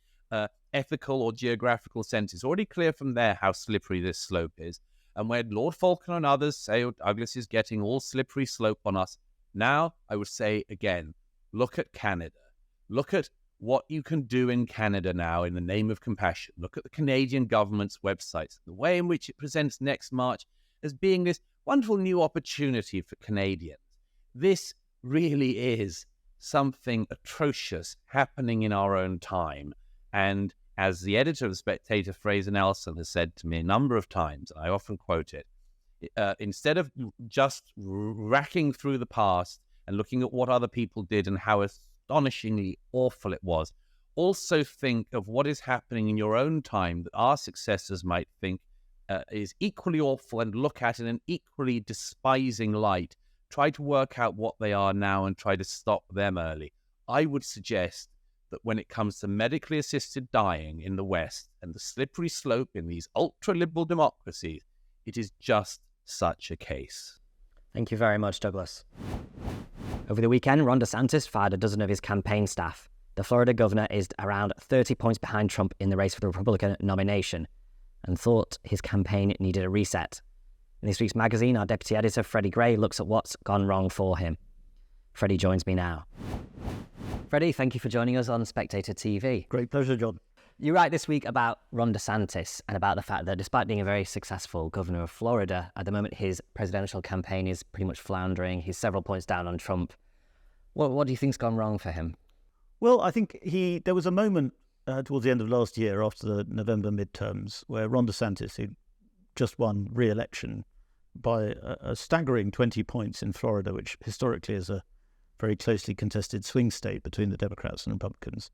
ethical or geographical sense, it's already clear from there how slippery this slope is. And when Lord Falconer and others say, Douglas is getting all slippery slope on us, now I would say again, look at Canada. Look at what you can do in Canada now in the name of compassion. Look at the Canadian government's websites, the way in which it presents next March as being this wonderful new opportunity for Canadians. This really is something atrocious happening in our own time. And as the editor of The Spectator, Fraser Nelson, has said to me a number of times, and I often quote it, instead of just racking through the past and looking at what other people did and how astonishingly awful it was, also think of what is happening in your own time that our successors might think is equally awful and look at in an equally despising light. Try to work out what they are now and try to stop them early. I would suggest that when it comes to medically assisted dying in the West and the slippery slope in these ultra-liberal democracies, it is just such a case. Thank you very much, Douglas. Over the weekend, Ron DeSantis fired a dozen of his campaign staff. The Florida governor is around 30 points behind Trump in the race for the Republican nomination and thought his campaign needed a reset. In this week's magazine, our deputy editor, Freddy Gray, looks at what's gone wrong for him. Freddy joins me now. Freddy, thank you for joining us on Spectator TV. Great pleasure, John. You write this week about Ron DeSantis and about the fact that despite being a very successful governor of Florida, at the moment his presidential campaign is pretty much floundering. He's several points down on Trump. What do you think's gone wrong for him? Well, I think there was a moment towards the end of last year after the November midterms where Ron DeSantis, who just won re-election by a staggering 20 points in Florida, which historically is a very closely contested swing state between the Democrats and Republicans.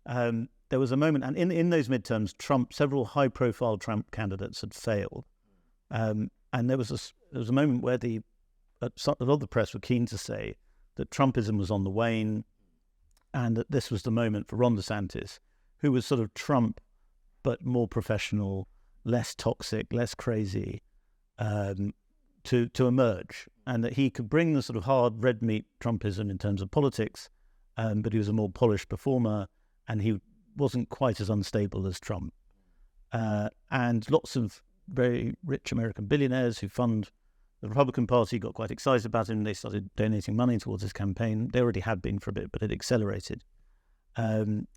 There was a moment, and in those midterms, several high-profile Trump candidates had failed. And there was a moment where a lot of the press were keen to say that Trumpism was on the wane, and that this was the moment for Ron DeSantis, who was sort of Trump, but more professional, less toxic, less crazy, to emerge, and that he could bring the sort of hard red meat Trumpism in terms of politics, but he was a more polished performer, and he wasn't quite as unstable as Trump. And lots of very rich American billionaires who fund the Republican Party got quite excited about him. They started donating money towards his campaign. They already had been for a bit, but it accelerated. And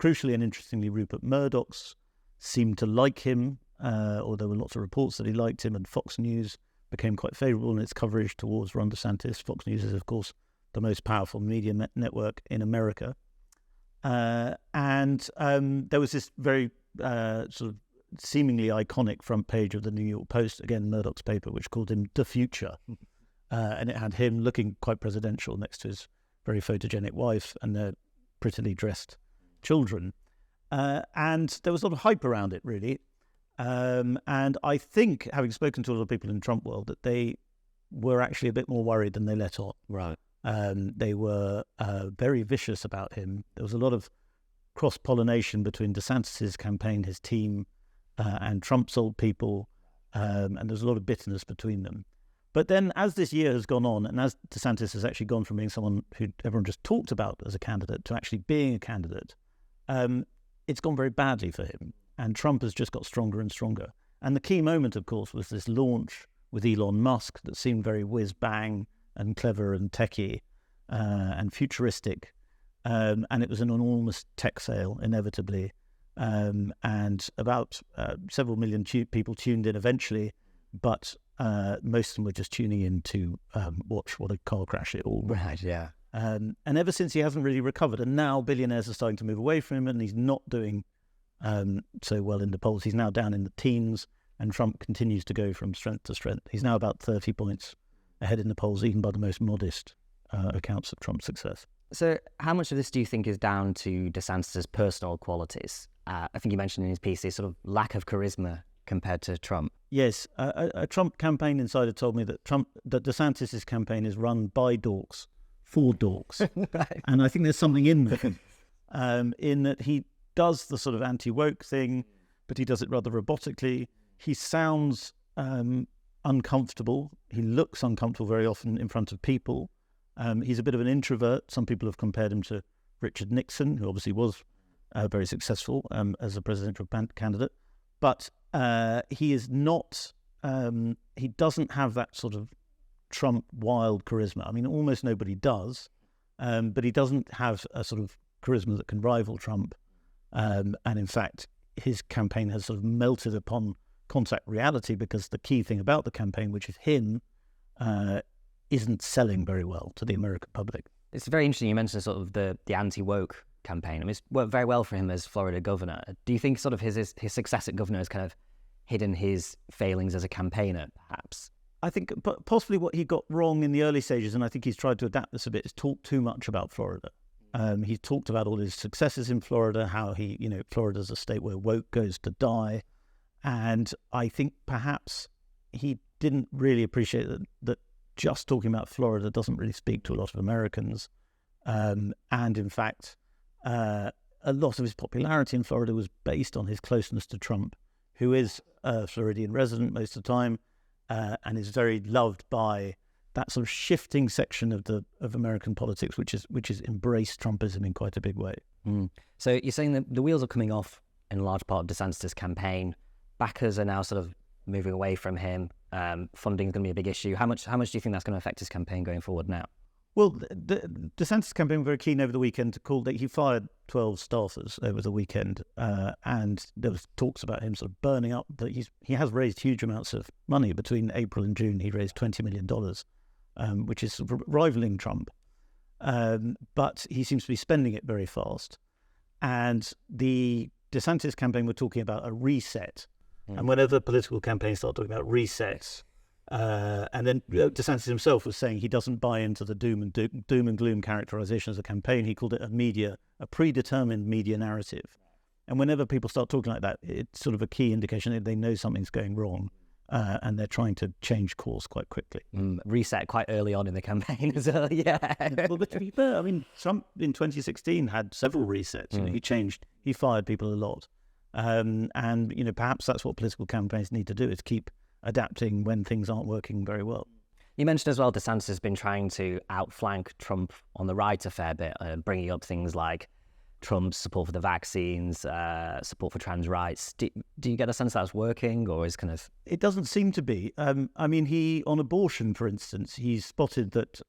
crucially and interestingly, Rupert Murdoch's seemed to like him, or there were lots of reports that he liked him, and Fox News became quite favourable in its coverage towards Ron DeSantis. Fox News is, of course, the most powerful media network in America. And there was this very sort of seemingly iconic front page of the New York Post, again, Murdoch's paper, which called him the future. And it had him looking quite presidential next to his very photogenic wife and their prettily dressed children. And there was a lot of hype around it, really. And I think, having spoken to a lot of people in the Trump world, that they were actually a bit more worried than they let on. Right. They were very vicious about him. There was a lot of cross-pollination between DeSantis's campaign, his team, and Trump's old people, and there's a lot of bitterness between them. But then as this year has gone on, and as DeSantis has actually gone from being someone who everyone just talked about as a candidate to actually being a candidate, it's gone very badly for him. And Trump has just got stronger and stronger. And the key moment, of course, was this launch with Elon Musk that seemed very whiz-bang and clever and techie and futuristic. And it was an enormous tech sale, inevitably. And about several million people tuned in eventually, but most of them were just tuning in to watch what a car crash it all was. Right, yeah. And ever since, he hasn't really recovered. And now billionaires are starting to move away from him, and he's not doing so well in the polls. He's now down in the teens, and Trump continues to go from strength to strength. He's now about 30 points ahead in the polls, even by the most modest accounts of Trump's success. So how much of this do you think is down to DeSantis's personal qualities? I think you mentioned in his piece his sort of lack of charisma compared to Trump. Yes, a Trump campaign insider told me that DeSantis's campaign is run by dorks, for dorks. Right. And I think there's something in there, in that he does the sort of anti-woke thing, but he does it rather robotically. He sounds uncomfortable. He looks uncomfortable very often in front of people. He's a bit of an introvert. Some people have compared him to Richard Nixon, who obviously was very successful as a presidential candidate. But he is not, he doesn't have that sort of Trump wild charisma. I mean, almost nobody does, but he doesn't have a sort of charisma that can rival Trump. And in fact, his campaign has sort of melted upon contact reality, because the key thing about the campaign, which is him, isn't selling very well to the American public. It's very interesting you mentioned sort of the anti-woke campaign. I mean, it's worked very well for him as Florida governor. Do you think sort of his success at governor has kind of hidden his failings as a campaigner, perhaps? I think possibly what he got wrong in the early stages, and I think he's tried to adapt this a bit, is talk too much about Florida. He's talked about all his successes in Florida, how Florida's a state where woke goes to die. And I think perhaps he didn't really appreciate that just talking about Florida doesn't really speak to a lot of Americans. And in fact, a lot of his popularity in Florida was based on his closeness to Trump, who is a Floridian resident most of the time, and is very loved by that sort of shifting section of American politics, which is embraced Trumpism in quite a big way. So you're saying that the wheels are coming off in large part of DeSantis' campaign. Backers are now sort of moving away from him. Funding is going to be a big issue. How much do you think that's going to affect his campaign going forward now? Well, the DeSantis campaign were very keen over the weekend to call that he fired 12 staffers over the weekend, and there was talks about him sort of burning up. That he has raised huge amounts of money. Between April and June, he raised $20 million, which is sort of rivaling Trump. but he seems to be spending it very fast. And the DeSantis campaign were talking about a reset. And whenever political campaigns start talking about resets, and then DeSantis himself was saying he doesn't buy into the doom and gloom characterization of the campaign. He called it a predetermined media narrative. And whenever people start talking like that, it's sort of a key indication that they know something's going wrong, and they're trying to change course quite quickly. Reset quite early on in the campaign as well, yeah. Well, but to be fair, I mean, Trump in 2016 had several resets. You know, he fired people a lot. And, you know, perhaps that's what political campaigns need to do, is keep adapting when things aren't working very well. You mentioned as well DeSantis has been trying to outflank Trump on the right a fair bit, bringing up things like Trump's support for the vaccines, support for trans rights. Do you get a sense that's working, or is kind of... It doesn't seem to be. I mean, on abortion, for instance, he's spotted that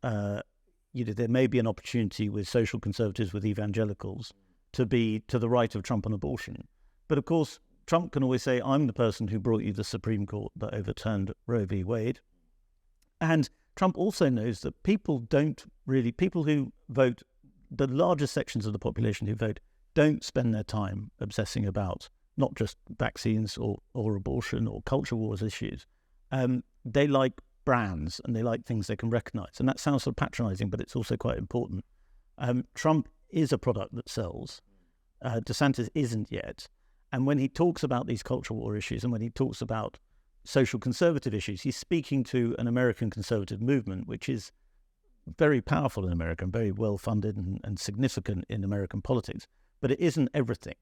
you know, there may be an opportunity with social conservatives, with evangelicals, to be to the right of Trump on abortion. But of course, Trump can always say, I'm the person who brought you the Supreme Court that overturned Roe v. Wade. And Trump also knows that people who vote, the largest sections of the population who vote, don't spend their time obsessing about not just vaccines or abortion or culture wars issues. They like brands and they like things they can recognize. And that sounds sort of patronizing, but it's also quite important. Trump is a product that sells. DeSantis isn't yet. And when he talks about these culture war issues and when he talks about social conservative issues, he's speaking to an American conservative movement, which is very powerful in America and very well funded and significant in American politics. But it isn't everything.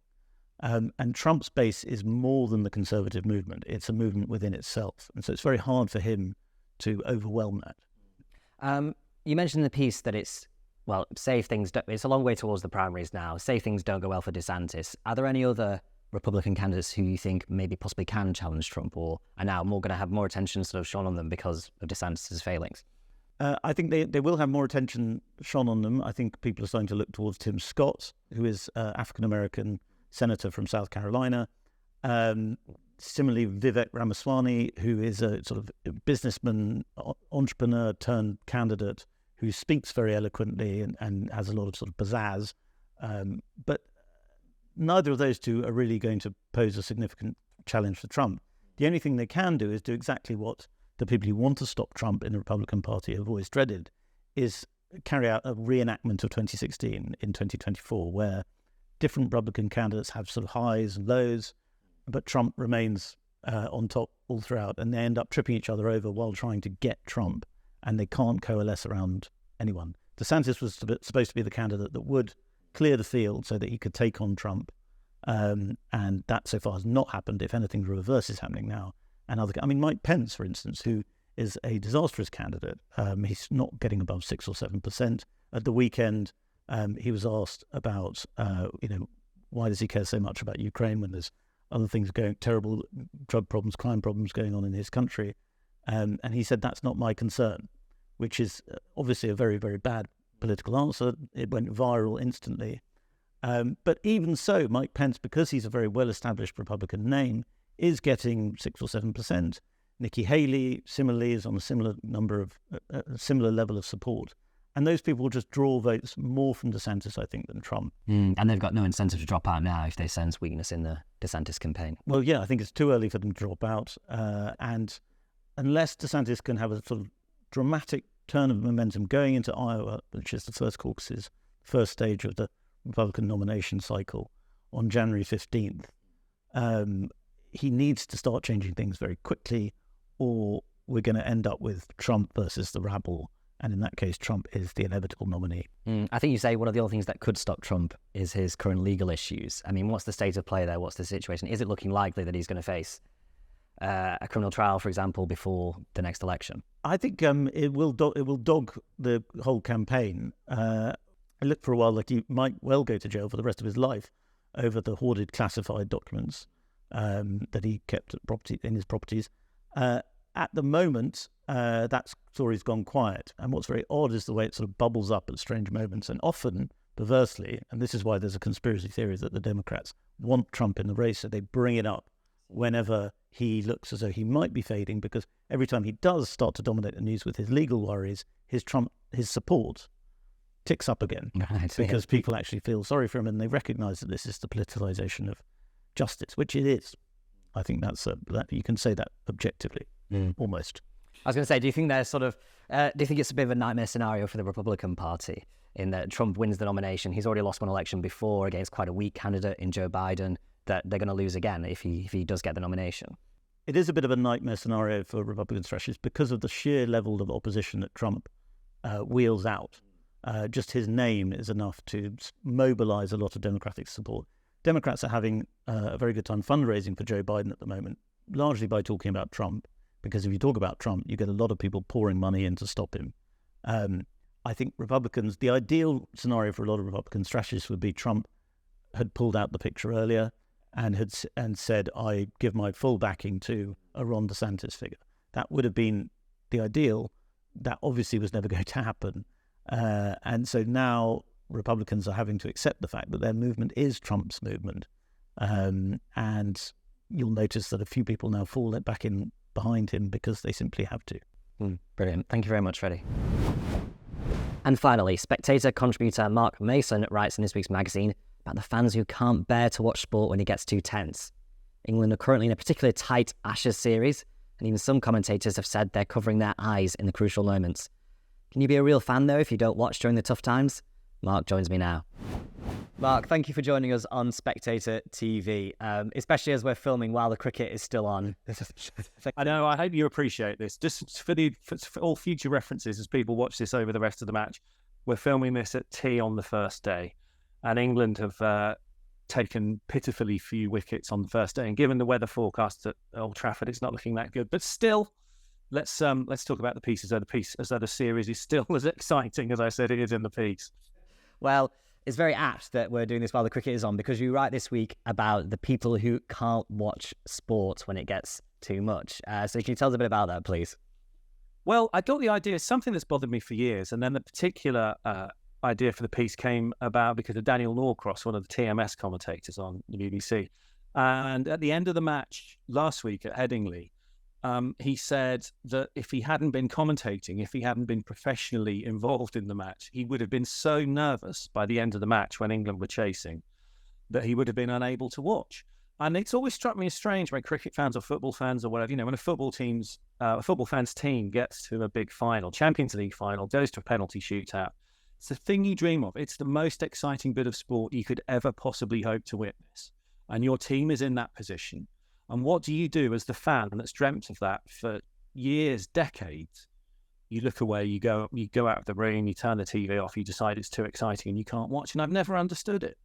And Trump's base is more than the conservative movement. It's a movement within itself. And so it's very hard for him to overwhelm that. You mentioned in the piece that it's a long way towards the primaries now. Say things don't go well for DeSantis. Are there any other Republican candidates who you think maybe possibly can challenge Trump, or are now going to have more attention sort of shone on them because of DeSantis' failings? I think they will have more attention shone on them. I think people are starting to look towards Tim Scott, who is African-American senator from South Carolina. Similarly, Vivek Ramaswamy, who is a sort of businessman, entrepreneur turned candidate who speaks very eloquently and has a lot of sort of pizzazz. But neither of those two are really going to pose a significant challenge for Trump. The only thing they can do is do exactly what the people who want to stop Trump in the Republican Party have always dreaded, is carry out a reenactment of 2016 in 2024, where different Republican candidates have sort of highs and lows, but Trump remains on top all throughout, and they end up tripping each other over while trying to get Trump, and they can't coalesce around anyone. DeSantis was supposed to be the candidate that would clear the field so that he could take on Trump, and that so far has not happened. If anything, the reverse is happening now. And Mike Pence, for instance, who is a disastrous candidate, he's not getting above 6 or 7%. At the weekend, he was asked about, why does he care so much about Ukraine when there's other things going, terrible drug problems, crime problems going on in his country. And he said, that's not my concern, which is obviously a very, very bad political answer. It went viral instantly. But even so, Mike Pence, because he's a very well-established Republican name, is getting 6 or 7%. Nikki Haley, similarly, is on a similar level of support. And those people will just draw votes more from DeSantis, I think, than Trump. And they've got no incentive to drop out now if they sense weakness in the DeSantis campaign. Well, yeah, I think it's too early for them to drop out. And unless DeSantis can have a sort of dramatic turn of momentum going into Iowa, which is the first caucus's first stage of the Republican nomination cycle on January 15th, he needs to start changing things very quickly, or we're going to end up with Trump versus the rabble. And in that case, Trump is the inevitable nominee. I think you say one of the other things that could stop Trump is his current legal issues. I mean, what's the state of play there? What's the situation? Is it looking likely that he's going to face a criminal trial, for example, before the next election? I think it will dog the whole campaign. I looked for a while like he might well go to jail for the rest of his life over the hoarded classified documents that he kept in his properties. At the moment, that story's gone quiet. And what's very odd is the way it sort of bubbles up at strange moments. And often, perversely, and this is why there's a conspiracy theory that the Democrats want Trump in the race, so they bring it up whenever he looks as though he might be fading, because every time he does start to dominate the news with his legal worries, his support ticks up again because people actually feel sorry for him and they recognise that this is the politicisation of justice, which it is. I think that you can say that objectively, almost. I was going to say, do you think there's do you think it's a bit of a nightmare scenario for the Republican Party in that Trump wins the nomination? He's already lost one election before against quite a weak candidate in Joe Biden, that they're going to lose again if he does get the nomination. It is a bit of a nightmare scenario for Republican strategists because of the sheer level of opposition that Trump wheels out. Just his name is enough to mobilise a lot of Democratic support. Democrats are having a very good time fundraising for Joe Biden at the moment, largely by talking about Trump, because if you talk about Trump, you get a lot of people pouring money in to stop him. I think Republicans, the ideal scenario for a lot of Republican strategists would be Trump had pulled out the picture earlier and said, I give my full backing to a Ron DeSantis figure. That would have been the ideal. That obviously was never going to happen. And so now Republicans are having to accept the fact that their movement is Trump's movement. And you'll notice that a few people now fall back in behind him because they simply have to. Brilliant. Thank you very much, Freddy. And finally, Spectator contributor Mark Mason writes in this week's magazine about the fans who can't bear to watch sport when it gets too tense. England are currently in a particularly tight Ashes series, and even some commentators have said they're covering their eyes in the crucial moments. Can you be a real fan, though, if you don't watch during the tough times? Mark joins me now. Mark, thank you for joining us on Spectator TV, especially as we're filming while the cricket is still on. I know, I hope you appreciate this. Just for all future references as people watch this over the rest of the match, we're filming this at tea on the first day, and England have taken pitifully few wickets on the first day, and given the weather forecast at Old Trafford, it's not looking that good. But still, let's talk about the piece as though the series is still as exciting as I said it is in the piece. Well, it's very apt that we're doing this while the cricket is on, because you write this week about the people who can't watch sport when it gets too much. So can you tell us a bit about that, please? Well, I thought the idea is something that's bothered me for years, and then the particular idea for the piece came about because of Daniel Norcross, one of the TMS commentators on the BBC. And at the end of the match last week at Headingley, he said that if he hadn't been commentating, if he hadn't been professionally involved in the match, he would have been so nervous by the end of the match when England were chasing that he would have been unable to watch. And it's always struck me as strange when cricket fans or football fans or whatever, when a football fan's team gets to a big final, Champions League final, goes to a penalty shootout. It's the thing you dream of. It's the most exciting bit of sport you could ever possibly hope to witness. And your team is in that position. And what do you do as the fan that's dreamt of that for years, decades? You look away, you go out of the room, you turn the TV off, you decide it's too exciting and you can't watch. And I've never understood it.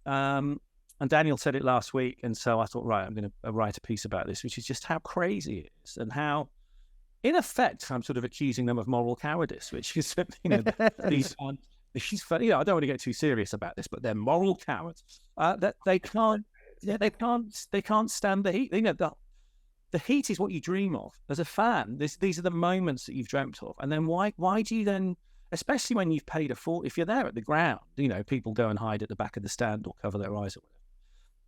And Daniel said it last week. And so I thought, right, I'm going to write a piece about this, which is just how crazy it is and how, in effect, I'm sort of accusing them of moral cowardice, which is, these aren't, I don't want to get too serious about this, but they're moral cowards. That they can't. Yeah, they can't stand the heat. The heat is what you dream of as a fan. These are the moments that you've dreamt of. And then why do you then, especially when you've paid a fort, if you're there at the ground, people go and hide at the back of the stand or cover their eyes or whatever.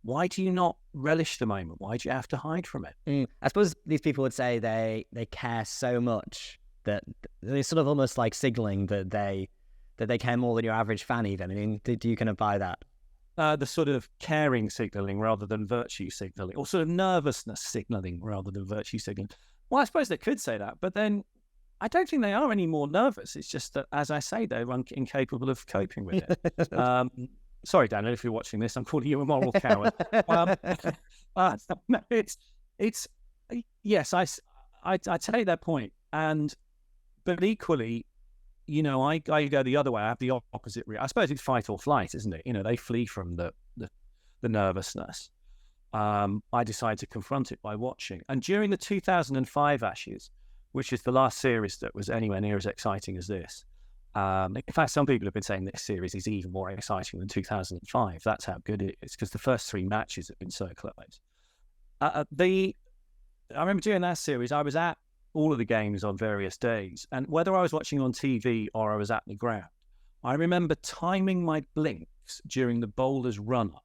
Why do you not relish the moment? Why do you have to hide from it? I suppose these people would say they care so much that they're sort of almost like signalling that they care more than your average fan even. I mean, do you kind of buy that? The sort of caring signalling rather than virtue signalling, or sort of nervousness signalling rather than virtue signalling. Well, I suppose they could say that, but then I don't think they are any more nervous. It's just that, as I say, they're incapable of coping with it. Sorry, Daniel, if you're watching this, I'm calling you a moral coward. No, yes, I take that point, but equally, I go the other way. I have the opposite. I suppose it's fight or flight, isn't it? They flee from the nervousness. I decide to confront it by watching. And during the 2005 Ashes, which is the last series that was anywhere near as exciting as this, in fact, some people have been saying this series is even more exciting than 2005. That's how good it is, because the first three matches have been so close. I remember during that series, I was at all of the games on various days, and whether I was watching on TV or I was at the ground, I remember timing my blinks during the bowler's run-up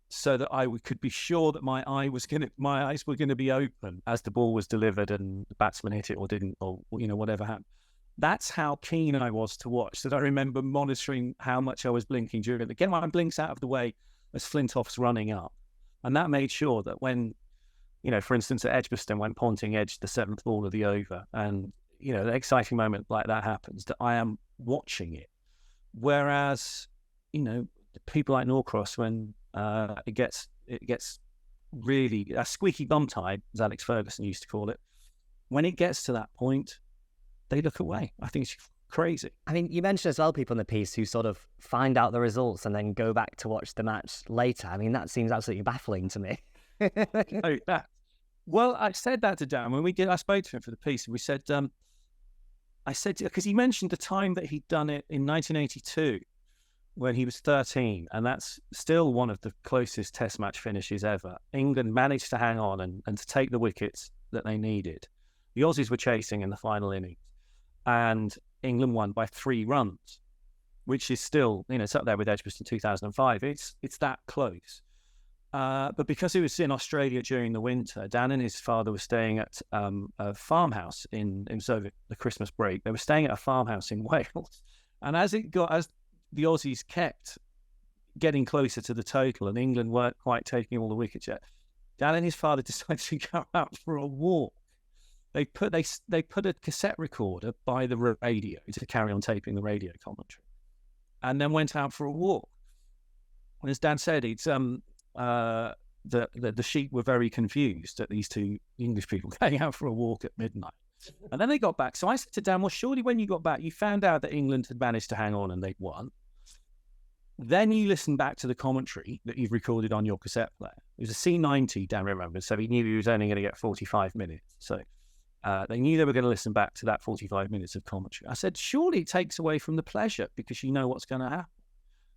so that I could be sure that my eyes were going to be open as the ball was delivered and the batsman hit it or didn't, or whatever happened. That's how keen I was to watch, that I remember monitoring how much I was blinking during it. Get my blinks out of the way as Flintoff's running up. And that made sure that when, for instance, at Edgbaston, when Ponting edged the 7th ball of the over, and, an exciting moment like that happens, that I am watching it. Whereas, people like Norcross, when it gets really a squeaky bum tide, as Alex Ferguson used to call it, when it gets to that point, they look away. I think it's crazy. I mean, you mentioned as well people in the piece who sort of find out the results and then go back to watch the match later. I mean, that seems absolutely baffling to me. Oh, yeah. Well, I said that to Dan when I spoke to him for the piece, and we said, because he mentioned the time that he'd done it in 1982 when he was 13, and that's still one of the closest Test match finishes ever. England managed to hang on and to take the wickets that they needed. The Aussies were chasing in the final innings, and England won by 3 runs, which is still, it's up there with Edgbaston 2005. It's that close. But because he was in Australia during the winter, Dan and his father were staying at a farmhouse in the Christmas break. They were staying at a farmhouse in Wales. And as the Aussies kept getting closer to the total and England weren't quite taking all the wickets yet, Dan and his father decided to go out for a walk. They put a cassette recorder by the radio to carry on taping the radio commentary, and then went out for a walk. And as Dan said, it's the sheep were very confused at these 2 English people going out for a walk at midnight. And then they got back. So I said to Dan, well, surely when you got back, you found out that England had managed to hang on and they'd won. Then you listen back to the commentary that you've recorded on your cassette player. It was a C90, Dan remembers, so he knew he was only going to get 45 minutes. So they knew they were going to listen back to that 45 minutes of commentary. I said, surely it takes away from the pleasure because you know what's going to happen.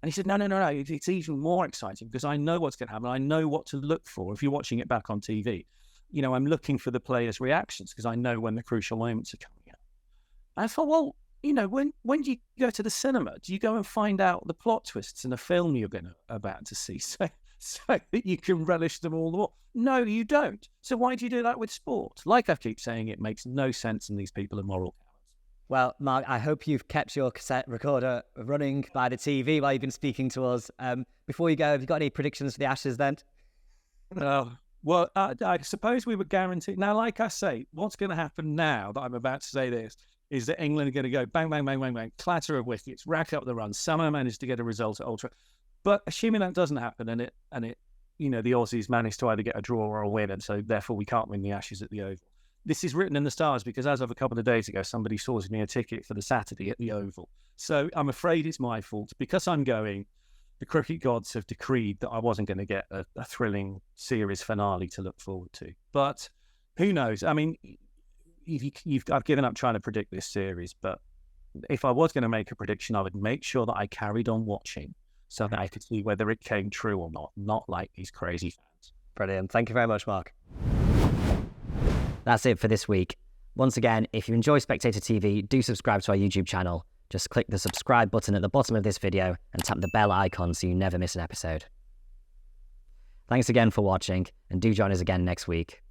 And he said, no, it's even more exciting because I know what's going to happen. I know what to look for if you're watching it back on TV. I'm looking for the players' reactions because I know when the crucial moments are coming out. And I thought, well, when do you go to the cinema? Do you go and find out the plot twists in a film you're about to see so that you can relish them all the more? No, you don't. So why do you do that with sport? Like I keep saying, it makes no sense and these people are moral cowards. Well, Mark, I hope you've kept your cassette recorder running by the TV while you've been speaking to us. Before you go, have you got any predictions for the Ashes then? Well, I suppose we were guaranteed. Now, like I say, what's going to happen now that I'm about to say this is that England are going to go bang, bang, bang, bang, bang, clatter of wickets, rack up the runs. Somehow managed to get a result at Ultra. But assuming that doesn't happen and it, the Aussies manage to either get a draw or a win, and so therefore we can't win the Ashes at the Oval. This is written in the stars because as of a couple of days ago, somebody sorted me a ticket for the Saturday at the Oval. So I'm afraid it's my fault. Because I'm going, the cricket gods have decreed that I wasn't going to get a thrilling series finale to look forward to. But who knows? I mean, I've given up trying to predict this series, but if I was going to make a prediction, I would make sure that I carried on watching so that I could see whether it came true or not like these crazy fans. Brilliant. Thank you very much, Mark. That's it for this week. Once again, if you enjoy Spectator TV, do subscribe to our YouTube channel. Just click the subscribe button at the bottom of this video and tap the bell icon so you never miss an episode. Thanks again for watching, and do join us again next week.